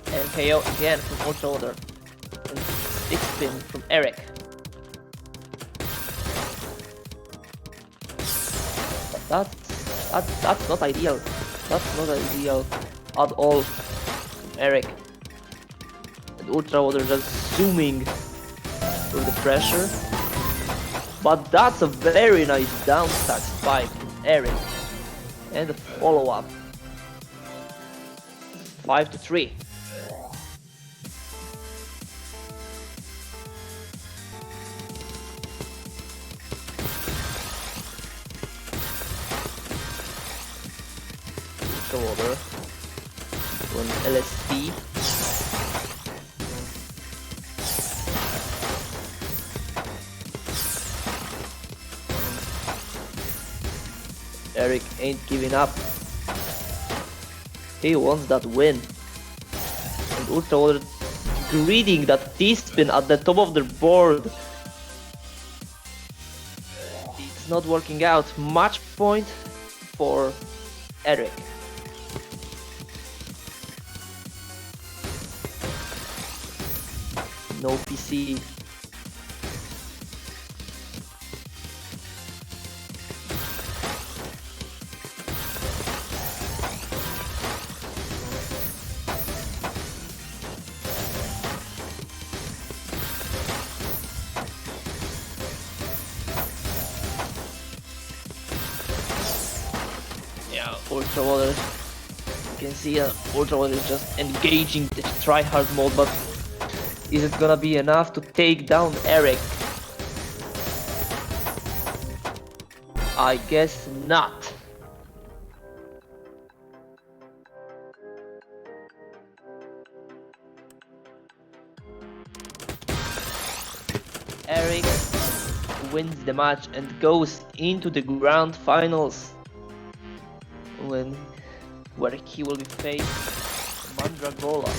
[SPEAKER 1] MKO again from ultra order, and 6-pin from Eric. But that's not ideal. That's not ideal at all from Eric. And ultra order just zooming through the pressure. But that's a very nice down stack spike from Eric. And a follow up. 5-3. Order on LSD. Eric ain't giving up. He wants that win. And ultra order greeting that T-spin at the top of the board. It's not working out. Match point for Eric. No PC. Yeah, ultra water. You can see ultra water is just engaging the try-hard mode, but is it gonna be enough to take down Eric? I guess not. Eric wins the match and goes into the grand finals, where he will be faced Mandragola.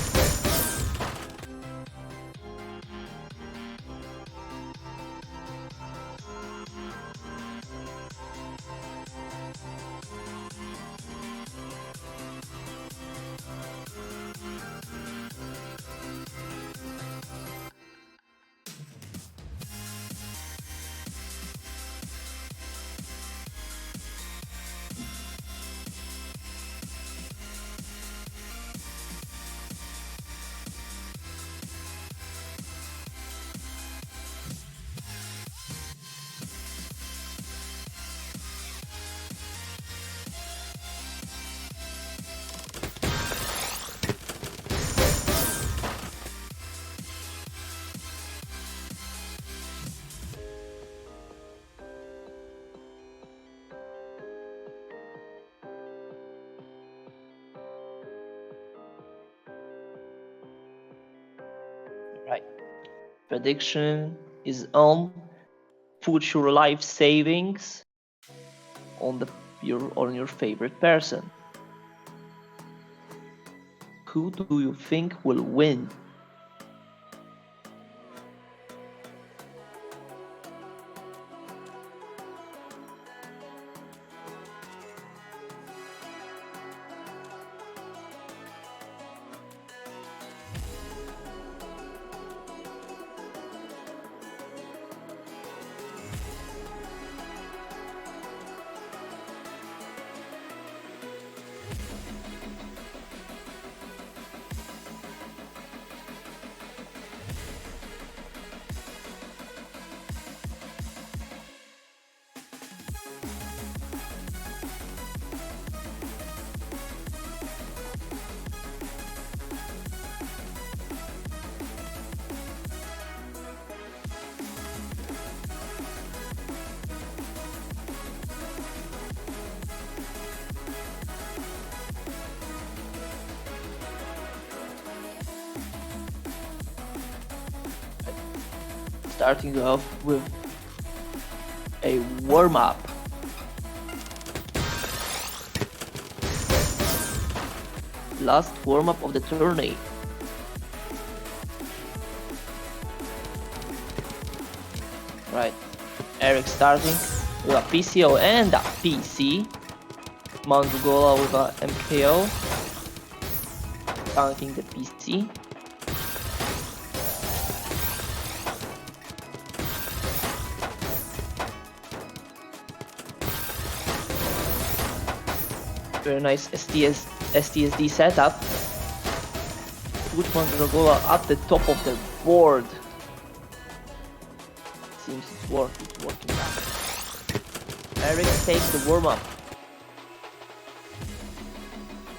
[SPEAKER 1] Right. Prediction is on. Put your life savings on your favorite person. Who do you think will win? starting off with a warm-up. Last warm-up of the tourney. Right, Eric starting with a PCO and a PC. Mandragola with a MKO. Counting the PC. Very nice STSD setup. Put Mandragola at the top of the board. Seems it's working out. Eric takes the warm-up.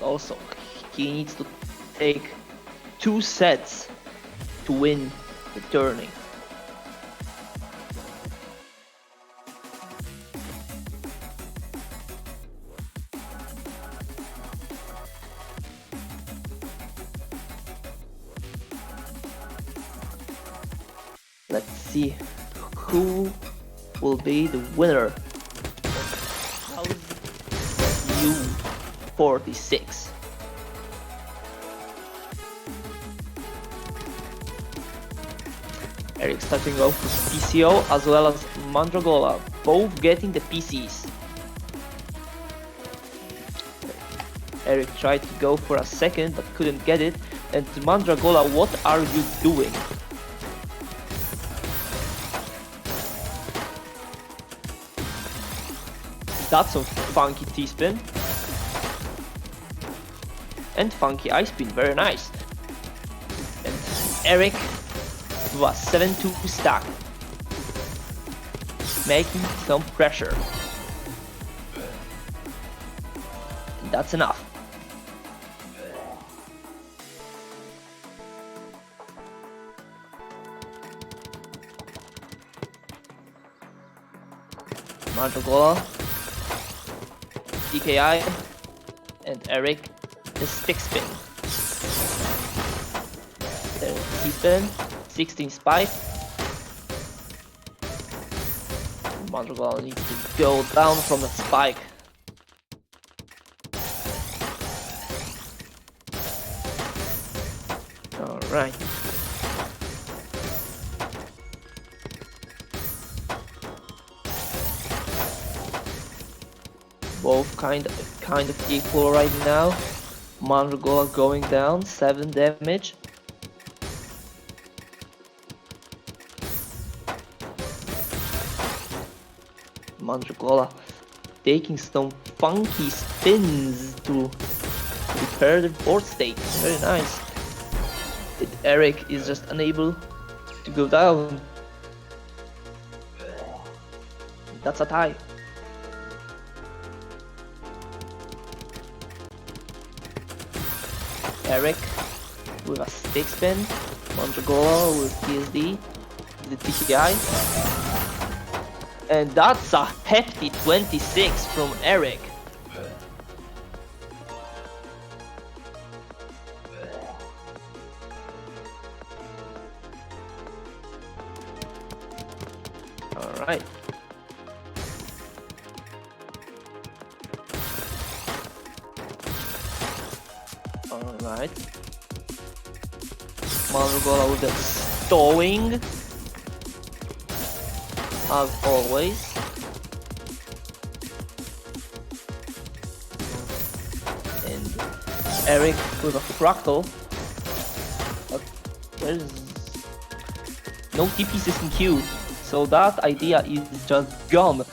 [SPEAKER 1] Also, he needs to take 2 sets to win the tourney. Let's see who will be the winner of U46. Eric starting off with PCO as well as Mandragola, both getting the PCs. Eric tried to go for a second but couldn't get it. And Mandragola, what are you doing? That's some funky T-spin. And funky I-spin, very nice. And Eric was 7-2 stack. Making some pressure. And that's enough. Mandragola, DKI, and Eric the stick spin. There's T-spin, 16 spike. Mandragola needs to go down from the spike. Alright. Both kind of equal right now. Mandragola going down, 7 damage. Mandragola taking some funky spins to repair the board state. Very nice. But Eric is just unable to go down. That's a tie. Eric with a stick spin, Mandragola with TSD, the TKI, and that's a hefty 26 from Eric. Alright. Alright. Mandragola with the stowing. As always. And Eric with a fractal. But there's no TP system queue. So that idea is just gone.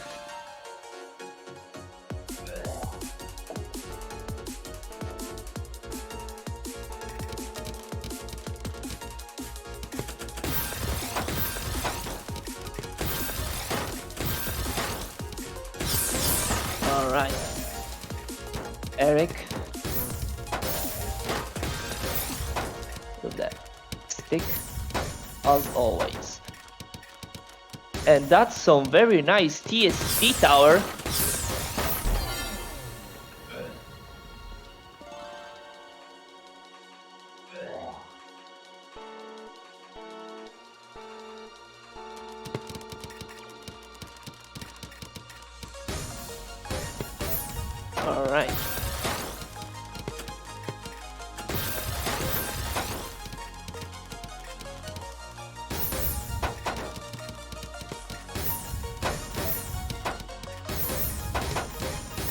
[SPEAKER 1] Alright. Eric with that stick as always. And that's some very nice TSD tower. Alright.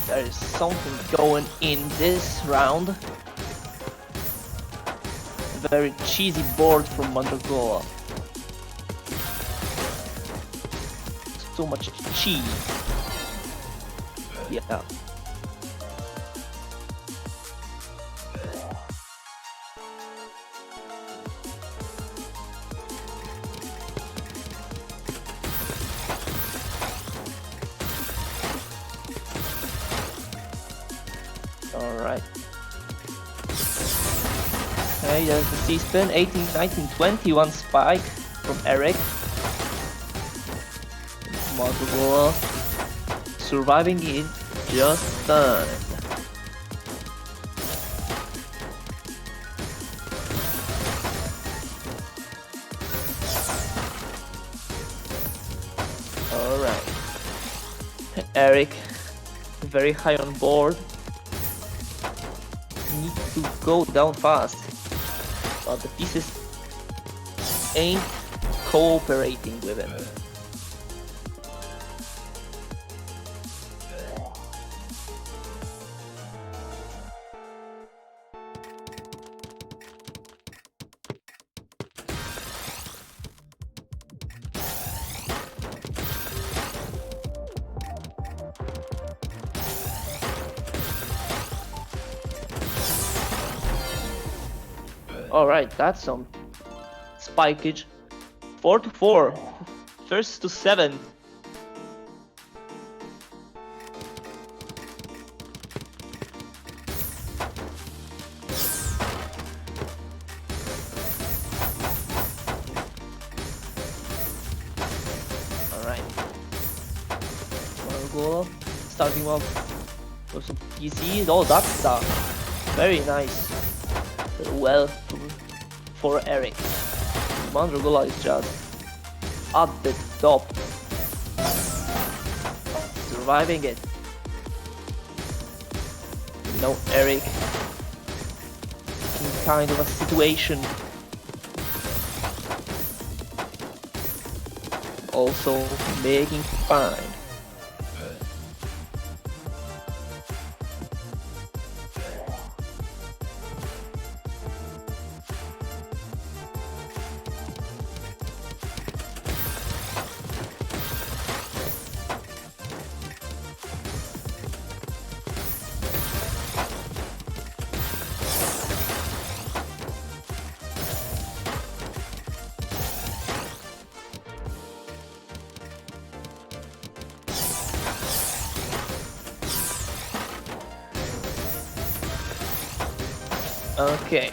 [SPEAKER 1] There is something going in this round. Very cheesy board from Mandragola. So much cheese. Yeah. Alright. Okay, there's the C-spin. 18, 19, 21 spike from Eric. Mandragola surviving it just fine. Alright. Eric, very high on board. Need to go down fast, but the pieces ain't cooperating with him. Alright, that's some spikeage. 4 to 4. First to 7. Alright. Mandragola starting off with some PC. Oh, that's stuff. Very nice. Well for Eric. Mandragola is just at the top, surviving it. Now Eric in kind of a situation, also making fine. Okay.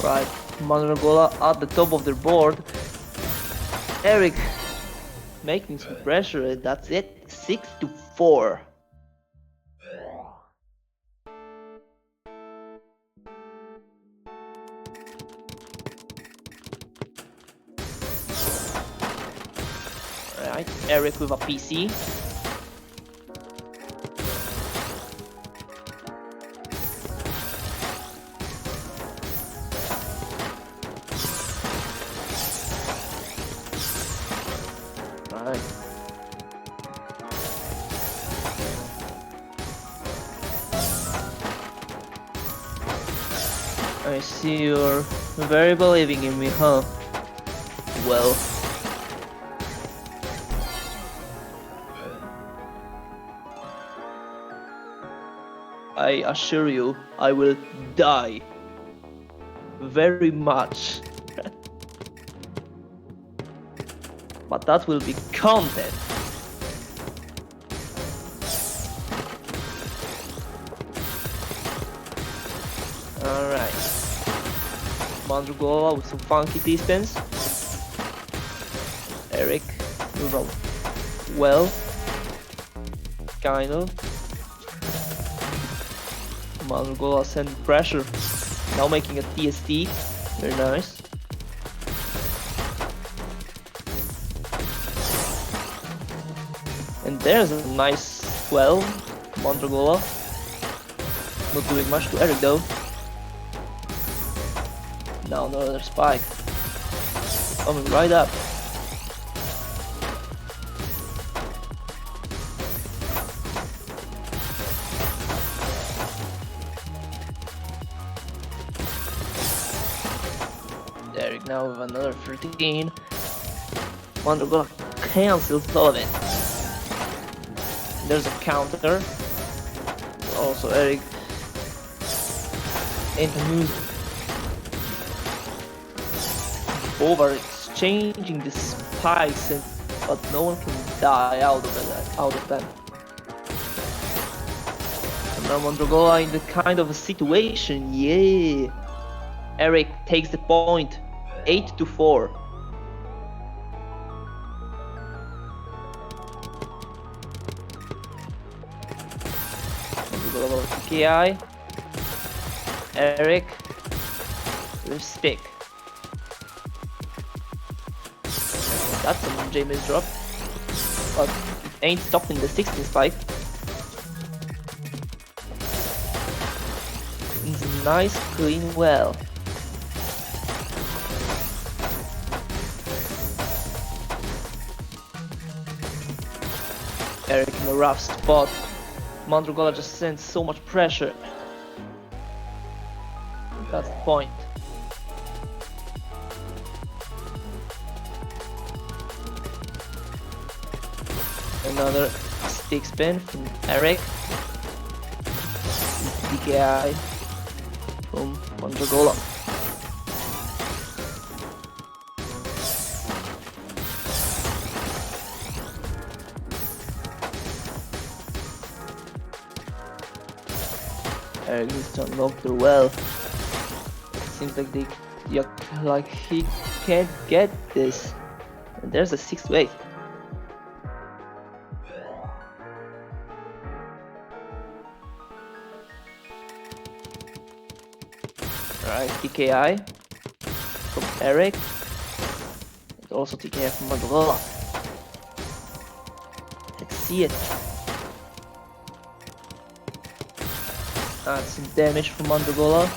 [SPEAKER 1] Right, Mandragola at the top of their board. Eric making some pressure, that's it. 6 to 4. Right, Eric with a PC. Right. I see you're very believing in me, huh? Well. I assure you, I will die very much. But that will be content. Alright. Mandragola with some funky T-spins. Eric with a well, kind of. Mandragola sending pressure. Now making a TST. Very nice. And there's a nice 12. Mandragola. Not doing much to Eric though. Now another spike. Coming right up. Eric now with another 13. Mandragola cancels all of it. There's a counter. Also Eric into news. Over exchanging the spikes, but no one can die out of them. And now Mandragola in the kind of a situation, yeah. Eric takes the point, 8-4. Mandragola TKI. Eric with stick. That's a James drop, but it ain't stopping the 16 spike. It's a nice clean well. Eric in a rough spot. Mandragola just sends so much pressure. That's the point. Another stick spin from Eric. DKI from Mandragola. Eric needs to unlock the well. It seems like he can't get this. And there's a 6-8. Alright, TKI from Eric. And also TKI from Mandragola. Let's see it. Some damage from Mandragola.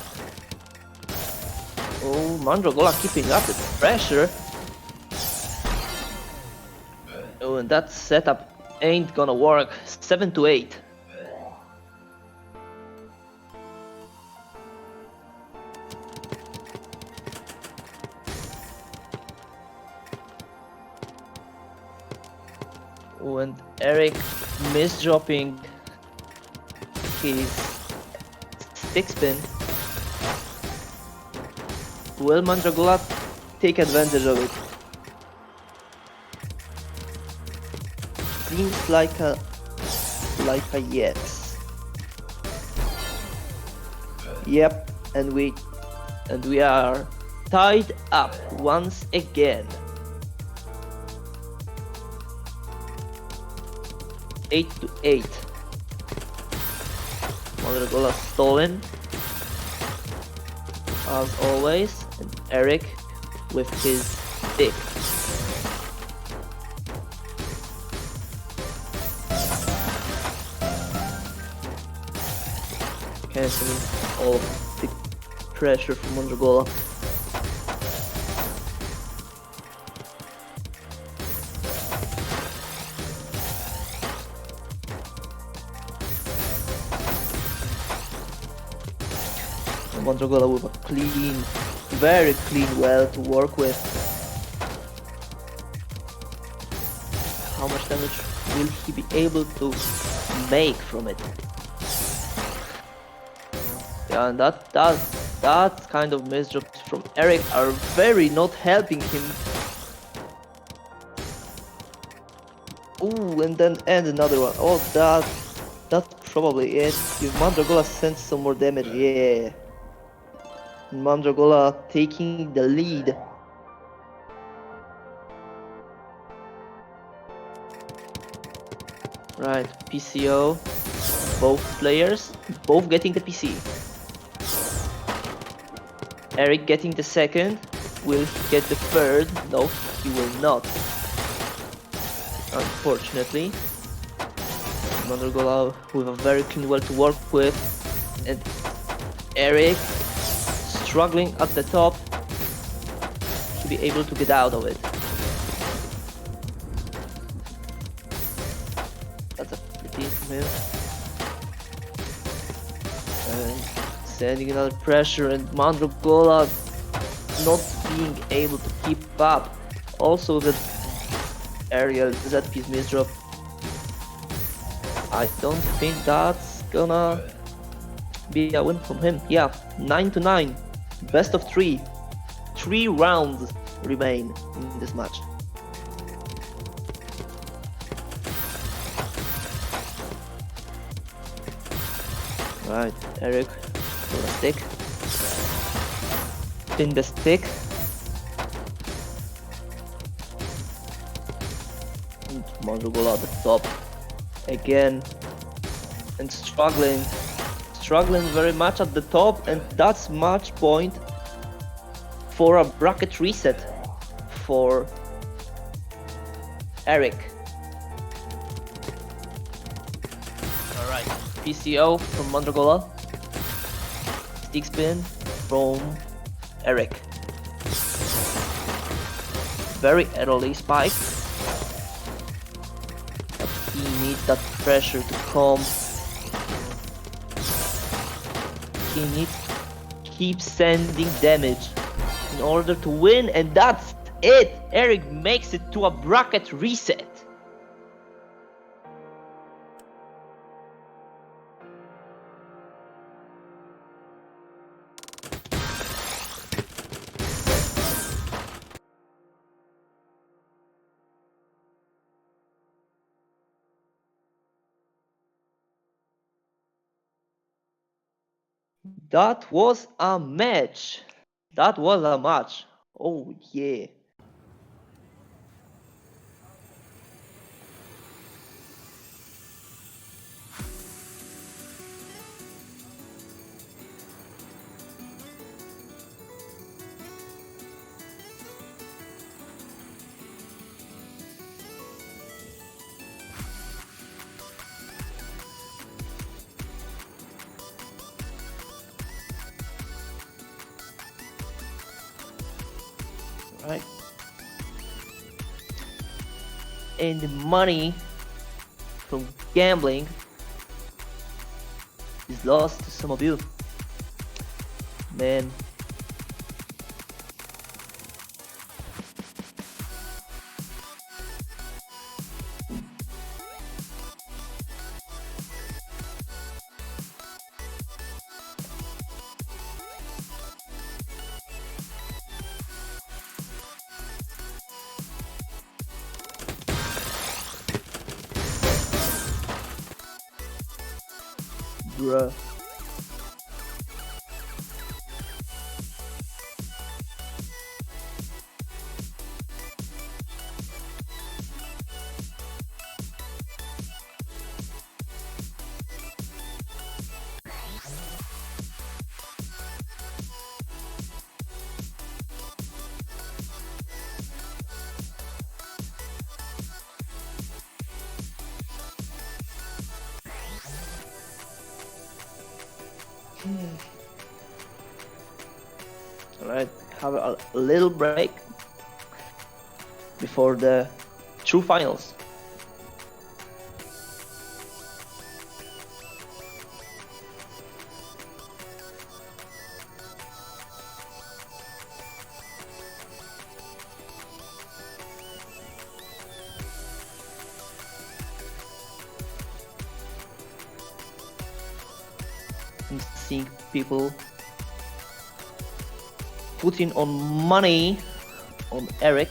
[SPEAKER 1] Oh, Mandragola keeping up the pressure. Oh, and that setup ain't gonna work. 7-8. Oh, and Eric misdropping his stick spin. Will Mandragola take advantage of it? Seems like a yes. Yep, and we are tied up once again. 8-8. Mandragola stolen as always, and Eric with his stick. Canceling all of the pressure from Mandragola. Mandragola with a clean, very clean well to work with. How much damage will he be able to make from it? Yeah, and that kind of misdrops from Eric are very not helping him. Ooh, and then another one. Oh, that's probably it. If Mandragola sends some more damage, yeah. Mandragola taking the lead. Right, PCO both players, both getting the PC. Eric getting the second. Will he get the third? No, he will not. Unfortunately. Mandragola with a very clean well to work with. And Eric struggling at the top to be able to get out of it. That's a pretty move. And sending another pressure, and Mandragola not being able to keep up. Also the aerial Z-piece misdrop. I don't think that's gonna be a win from him. Yeah, 9-9, best of 3. 3 rounds remain in this match. Right, Eric, for the stick. Spin the stick. And Mandragola at the top again, and struggling very much at the top, and that's match point for a bracket reset for Eric. Alright, PCO from Mandragola, stick spin from Eric. Very early spike, but he needs that pressure to come. He needs to keep sending damage in order to win, and that's it! Eric makes it to a bracket reset. That was a match. That was a match. Oh yeah. Right. And the money from gambling is lost to some of you. Man. Bruh. Alright, have a little break before the true finals. I'm seeing people putting on money on Eric.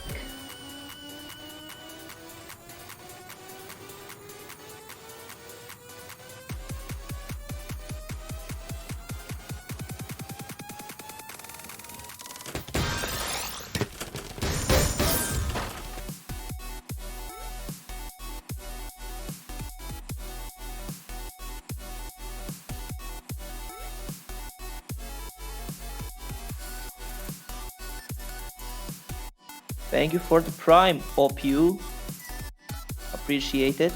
[SPEAKER 1] Thank you for the prime, OPU. Appreciate it.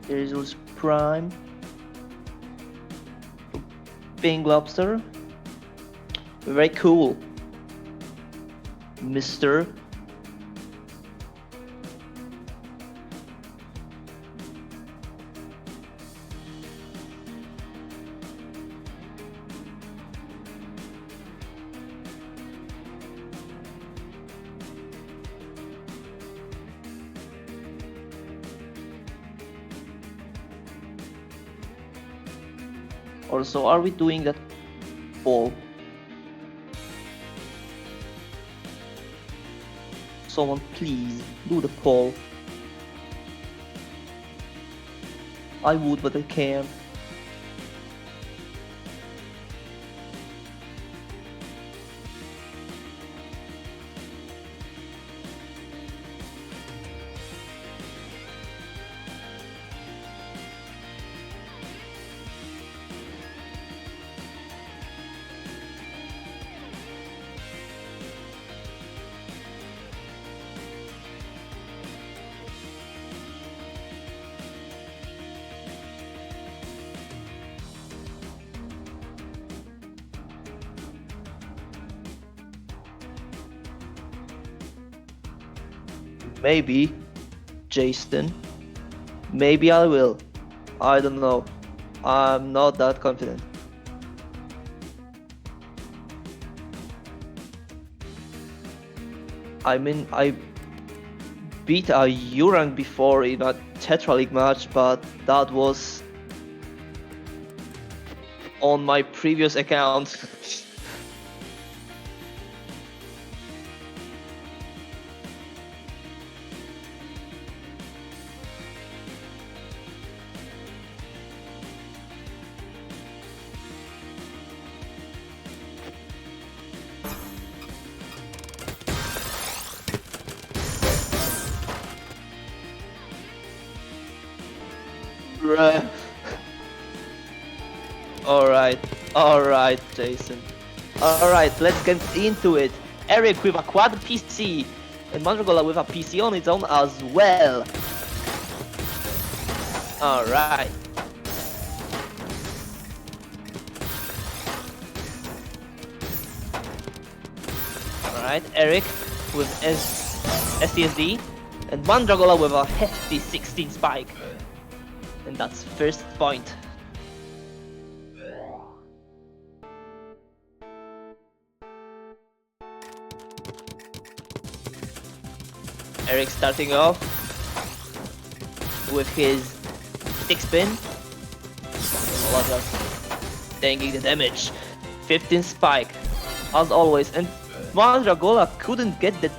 [SPEAKER 1] There is also prime. Pink lobster. Very cool. Mister. Also, are we doing that poll? Someone please do the poll. I would, but I can't. Maybe, Jason. Maybe I will. I don't know. I'm not that confident. I mean, I beat a U-rank before in a Tetra League match, but that was on my previous account. Alright, Jason. Alright, let's get into it. Eric with a quad PC, and Mandragola with a PC on its own as well. Alright. Alright, Eric with STSD, and Mandragola with a hefty 16 spike. And that's first point. Eric starting off with his 6-pin. Taking the damage. 15 spike, as always. And Mandragola couldn't get the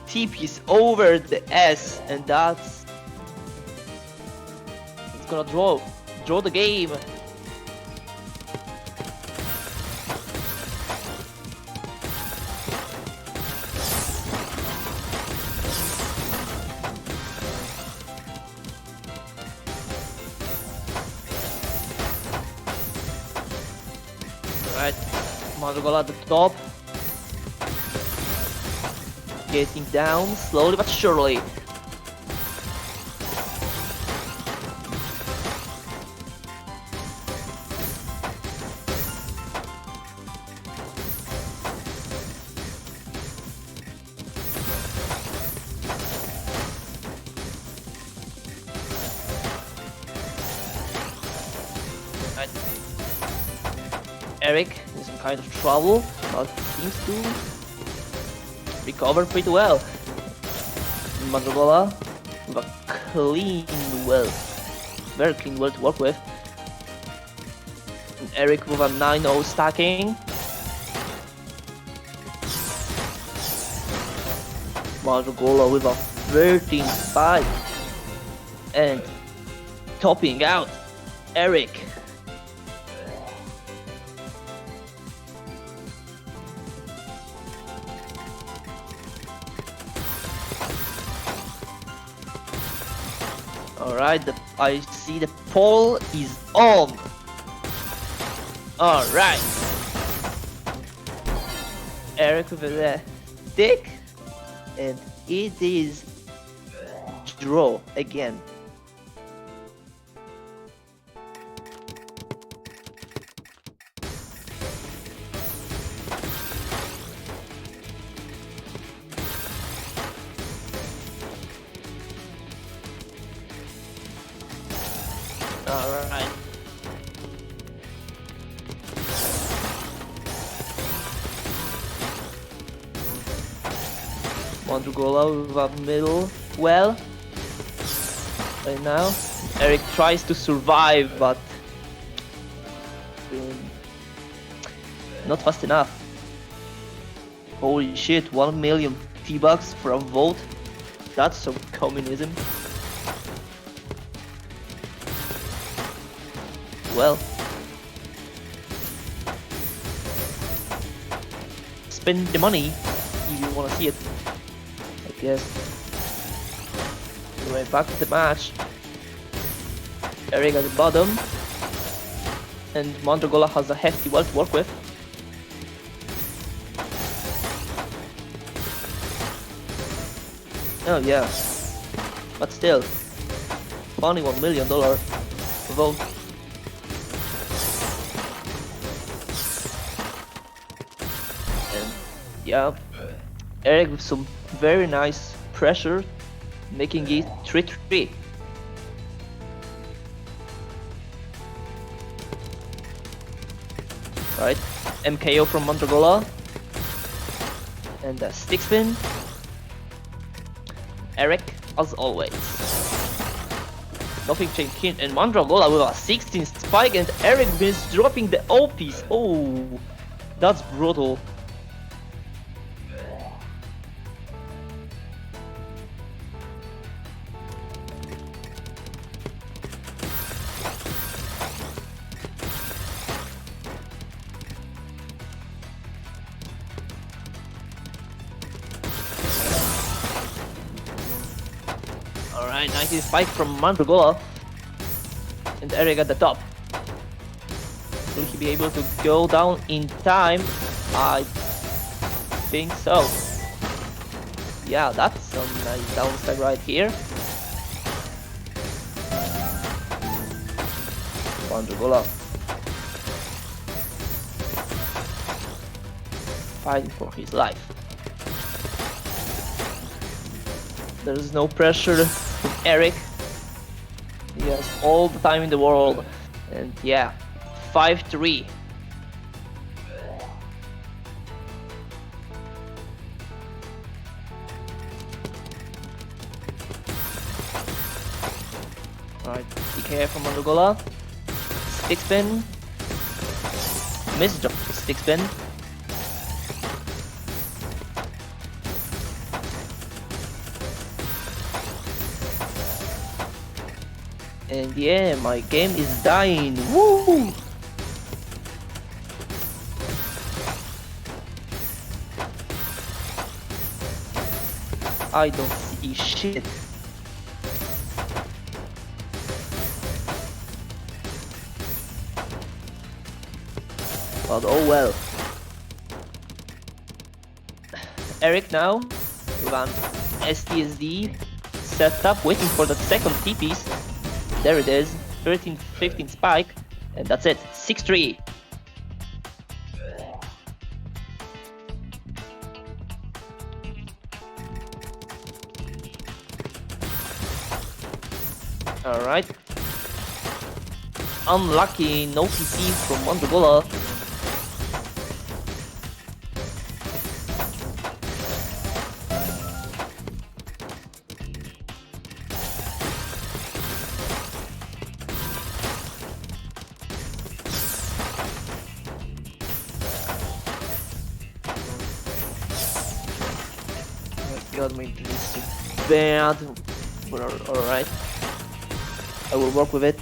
[SPEAKER 1] T-piece over the S, and that's... It's gonna draw the game. Alright, Mandragola at the top. getting down slowly but surely. Eric in some kind of trouble, but seems to recover pretty well. Mandragola with a clean well, very clean well to work with. And Eric with a 9-0 stacking. Mandragola with a 13-5 and topping out Eric. Alright, I see the poll is on. Alright. Eric with the stick. And it is draw again. Alright. Mandragola with a middle well. Right now. Eric tries to survive, but not fast enough. Holy shit, 1 million T-bucks for a vote. That's some communism. Well, spend the money if you want to see it, I guess. Anyway, back to the match. Eric at the bottom, and Mandragola has a hefty well to work with. Oh yeah, but still, only $1 million vote. Yeah, Eric with some very nice pressure, making it 3-3. Right, MKO from Mandragola, and a stick spin. Eric, as always. Nothing changed, and Mandragola with a 16 spike, and Eric is dropping the OPs. Oh, that's brutal. Alright, 19 spike from Mandragola, and Eric at the top. Will he be able to go down in time? I think so. Yeah, that's some nice downside right here. Mandragola fighting for his life. There's no pressure from Eric. He has all the time in the world. And yeah, 5-3. Alright, DK from Mandragola. Stick spin. Missed the stick spin. And yeah, my game is dying. Woo! I don't see shit. But oh well. Eric now with an STSD setup, waiting for the second T-piece. There it is, 13-15 spike, and that's it, 6-3. Alright. Unlucky, no CC from Mandragola. God, my internet is so bad. But alright. I will work with it.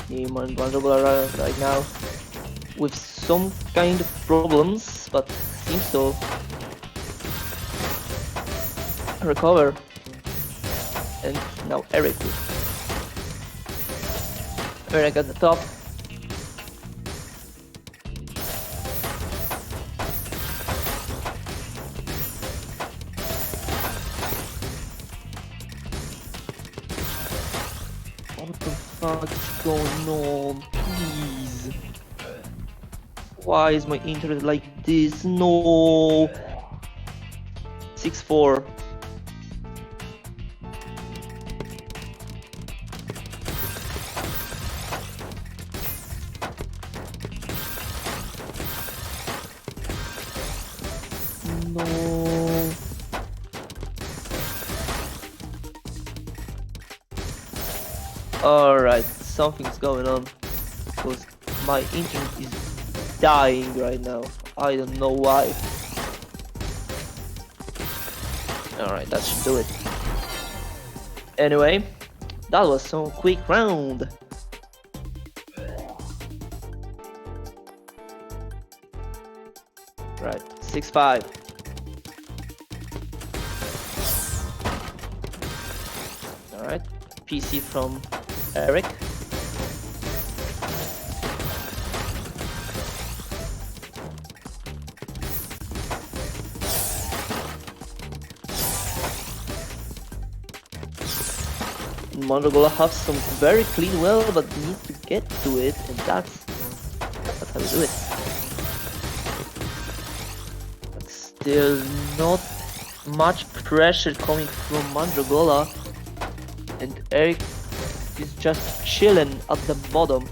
[SPEAKER 1] Yeah, my Mandragola right now with some kind of problems, but seems to recover. And now Eric at the top. What the fuck is going on? Please. Why is my internet like this? No. 6-4. No. Alright, something's going on because my internet is dying right now. I don't know why. Alright, that should do it. Anyway, that was some quick round. Right, 6-5. Alright, PC from Eric. Mandragola has some very clean well, but needs to get to it, and that's how we do it. But still not much pressure coming from Mandragola, and Eric is just chilling at the bottom.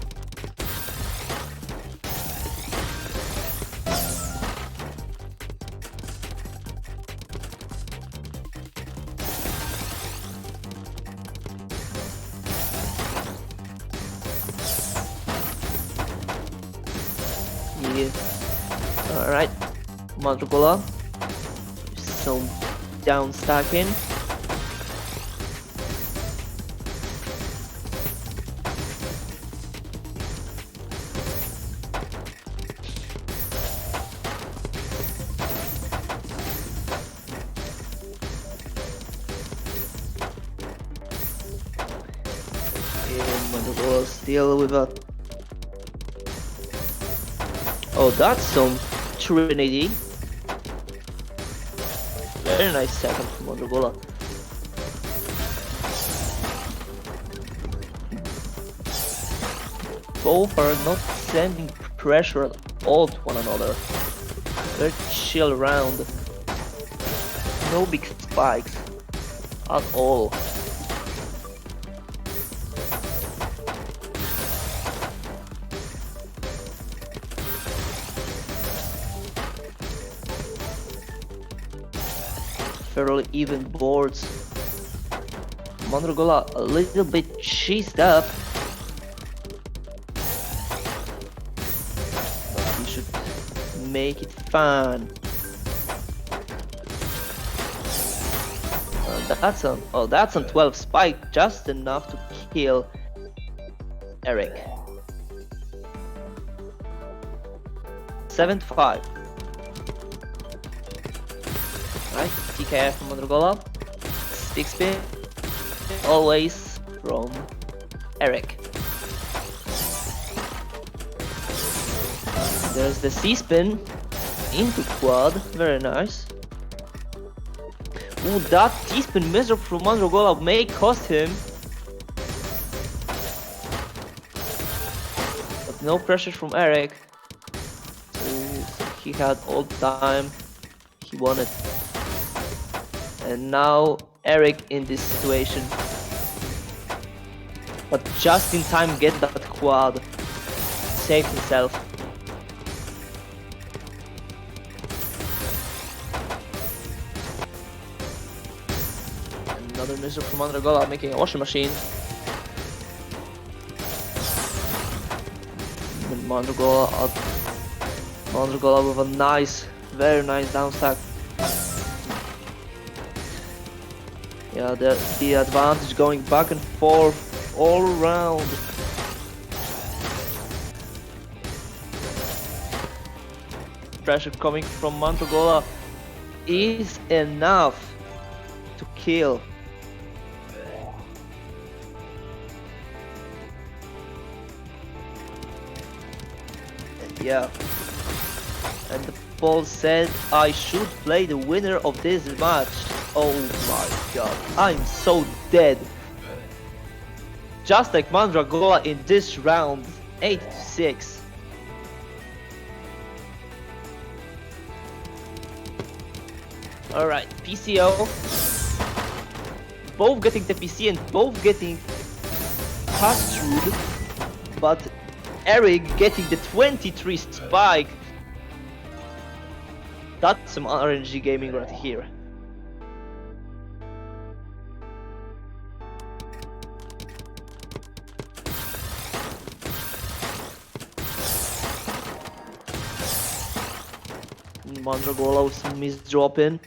[SPEAKER 1] Alright, Mandragola, some down stacking. And Mandragola still with a... Oh, that's some Trinity. Very nice second from Mandragola. Both are not sending pressure at all to one another. Very chill round. No big spikes at all. Fairly even boards. Mandragola a little bit cheesed up. But he should make it fun. That's on 12 spike, just enough to kill Eric. 7-5. Right, TKF from Mandragola. Stick spin, always from Eric. There's the C-spin into quad, very nice. Ooh, that T-spin misdrop from Mandragola may cost him. But no pressure from Eric. So he had all the time he wanted. And now Eric in this situation. But just in time get that quad. Saved himself. Another misdrop from Mandragola making a washing machine. And Mandragola with a nice, very nice down stack. Yeah, the advantage going back and forth all around. Pressure coming from Mandragola is enough to kill. And yeah, and the ball said I should play the winner of this match. Oh my god, I'm so dead. Just like Mandragola in this round, 8-6. Alright, PCO. Both getting the PC and both getting pass-through, but Eric getting the 23 spike. That's some RNG gaming right here. Mandragola with some misdropping.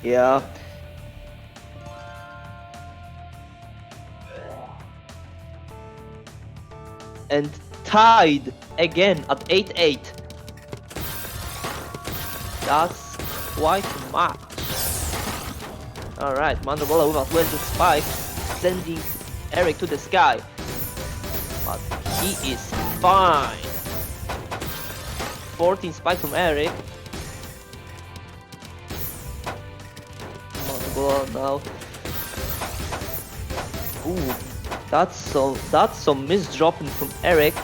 [SPEAKER 1] Yeah. And tied again at 8-8. That's quite much. Alright, Mandragola with a well-good spike, sending Eric to the sky. But he is fine. 14 spike from Eric. Mandragola now. Ooh, that's some misdropping from Eric.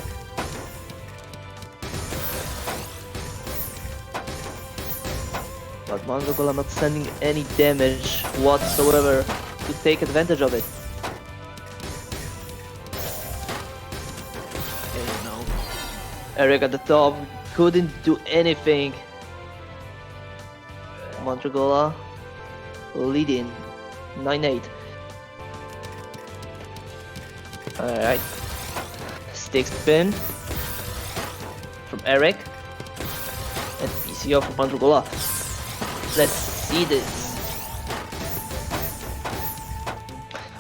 [SPEAKER 1] But Mandragola not sending any damage whatsoever to take advantage of it. Okay, no. Eric at the top couldn't do anything. Mandragola leading 9-8. Alright. Stick spin from Eric. And PCO from Mandragola. Let's see this.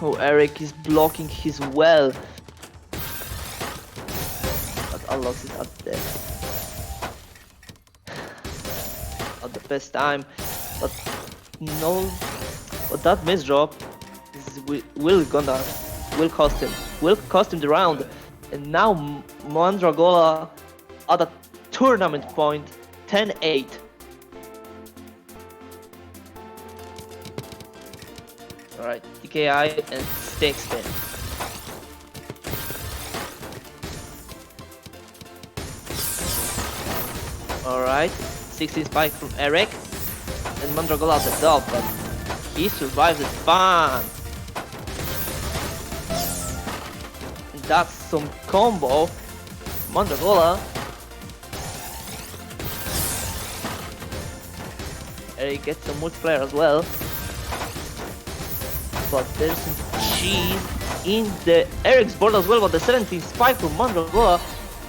[SPEAKER 1] Oh, Eric is blocking his well. But unlocks it at the best time. But no. But that misdrop will cost him. Will cost him the round. And now Mandragola at a tournament point 10-8. Alright, DKI and stick spin. Alright, 16 spike from Eric. And Mandragola at the top, but he survives it fine. And that's some combo. Mandragola. Eric gets some multiplayer as well. But there's some cheese in the Eric's board as well, but the 17 spike from Mandragola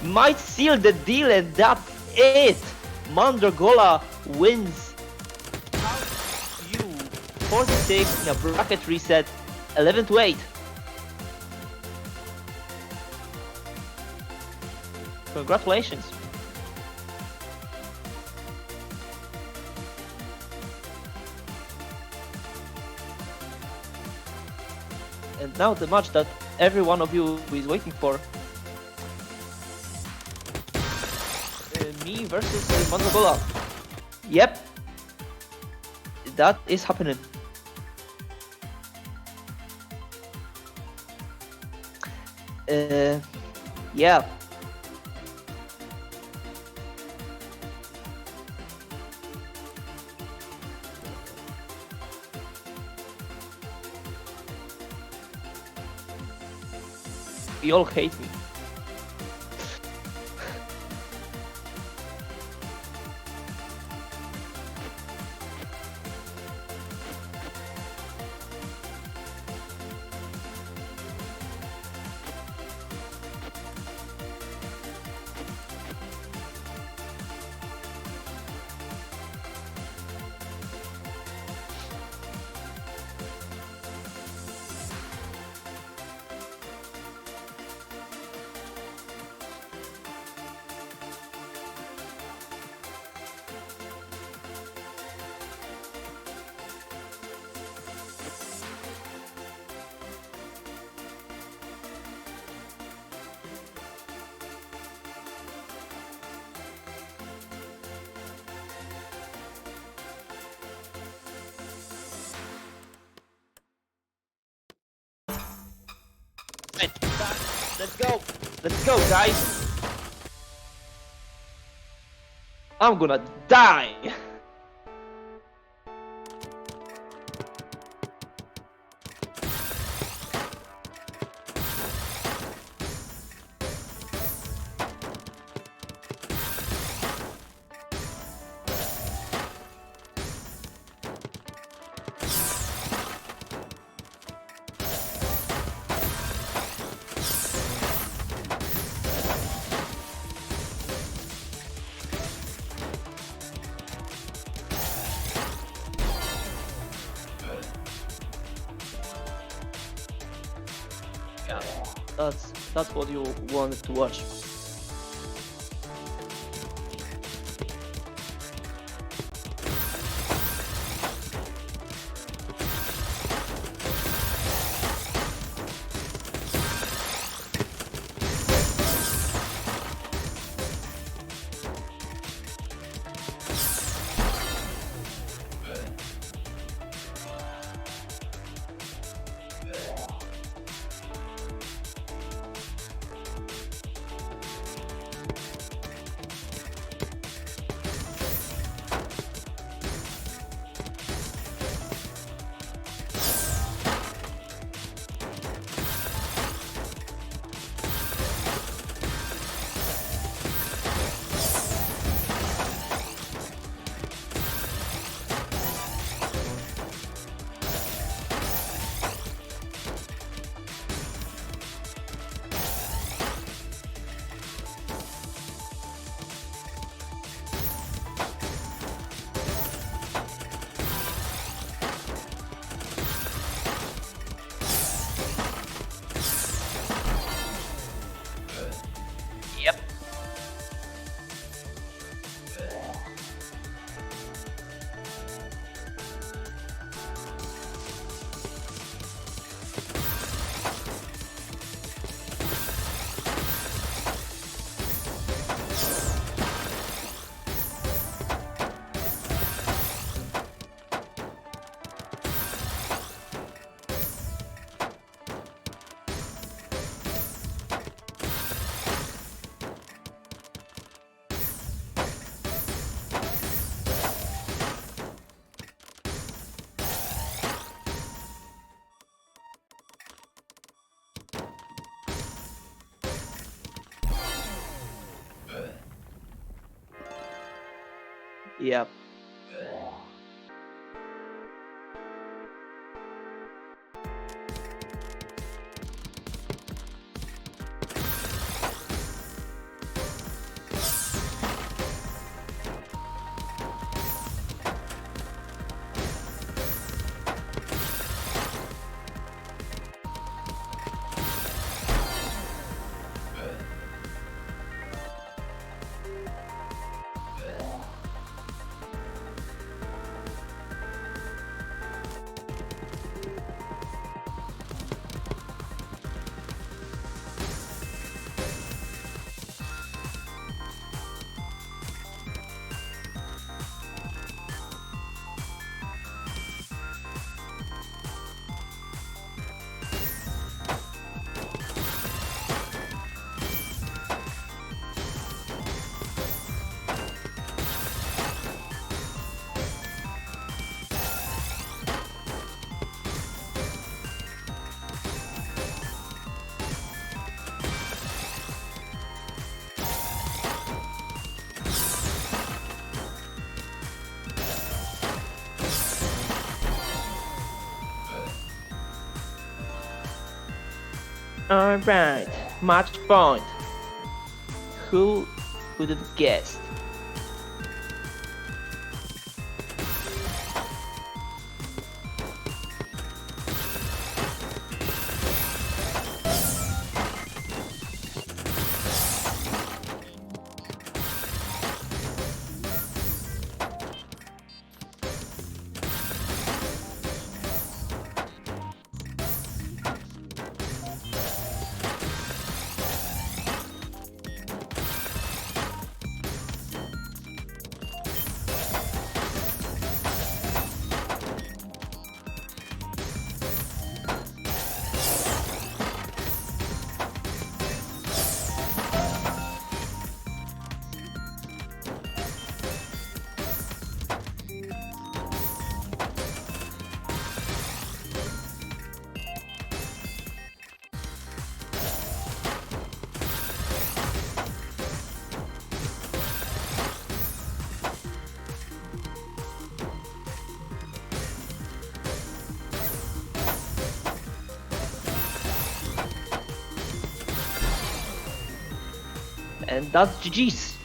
[SPEAKER 1] might seal the deal, and that's it! Mandragola wins. You 46 in a bracket reset, 11-8. Congratulations. And now the match that every one of you is waiting for. Me versus Manzagola. Yep. That is happening. Yeah. You all hate me. Let's go. Let's go, guys. I'm gonna die. Yeah, that's what you wanted to watch. Yep. Yep. Alright, match point. Who would have guessed? And that's GG's.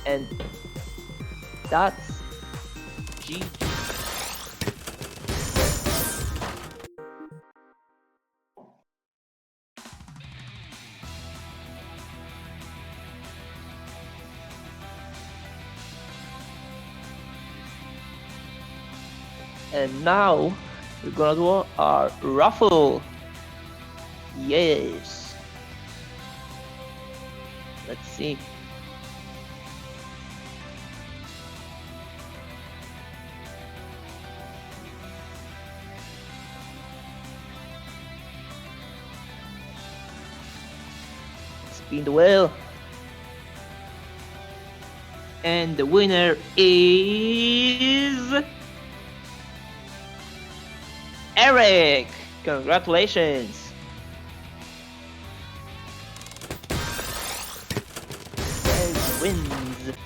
[SPEAKER 1] And that's GG. And now we're gonna do our raffle. Yes. Let's see. Spin the wheel. And the winner is Eric. Congratulations. Wins.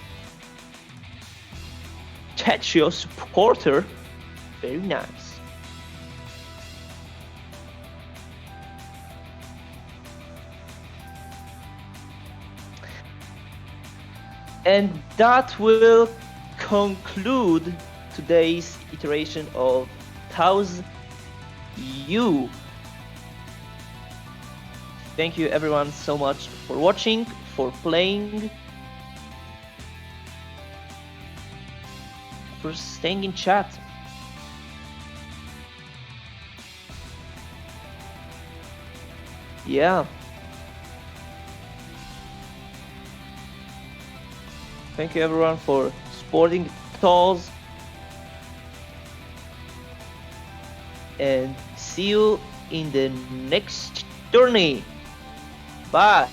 [SPEAKER 1] That's your supporter. Very nice. And that will conclude today's iteration of TAWS U. Thank you everyone so much for watching, for playing, for staying in chat. Yeah. Thank you everyone for supporting TAWS. And see you in the next tourney. Bye.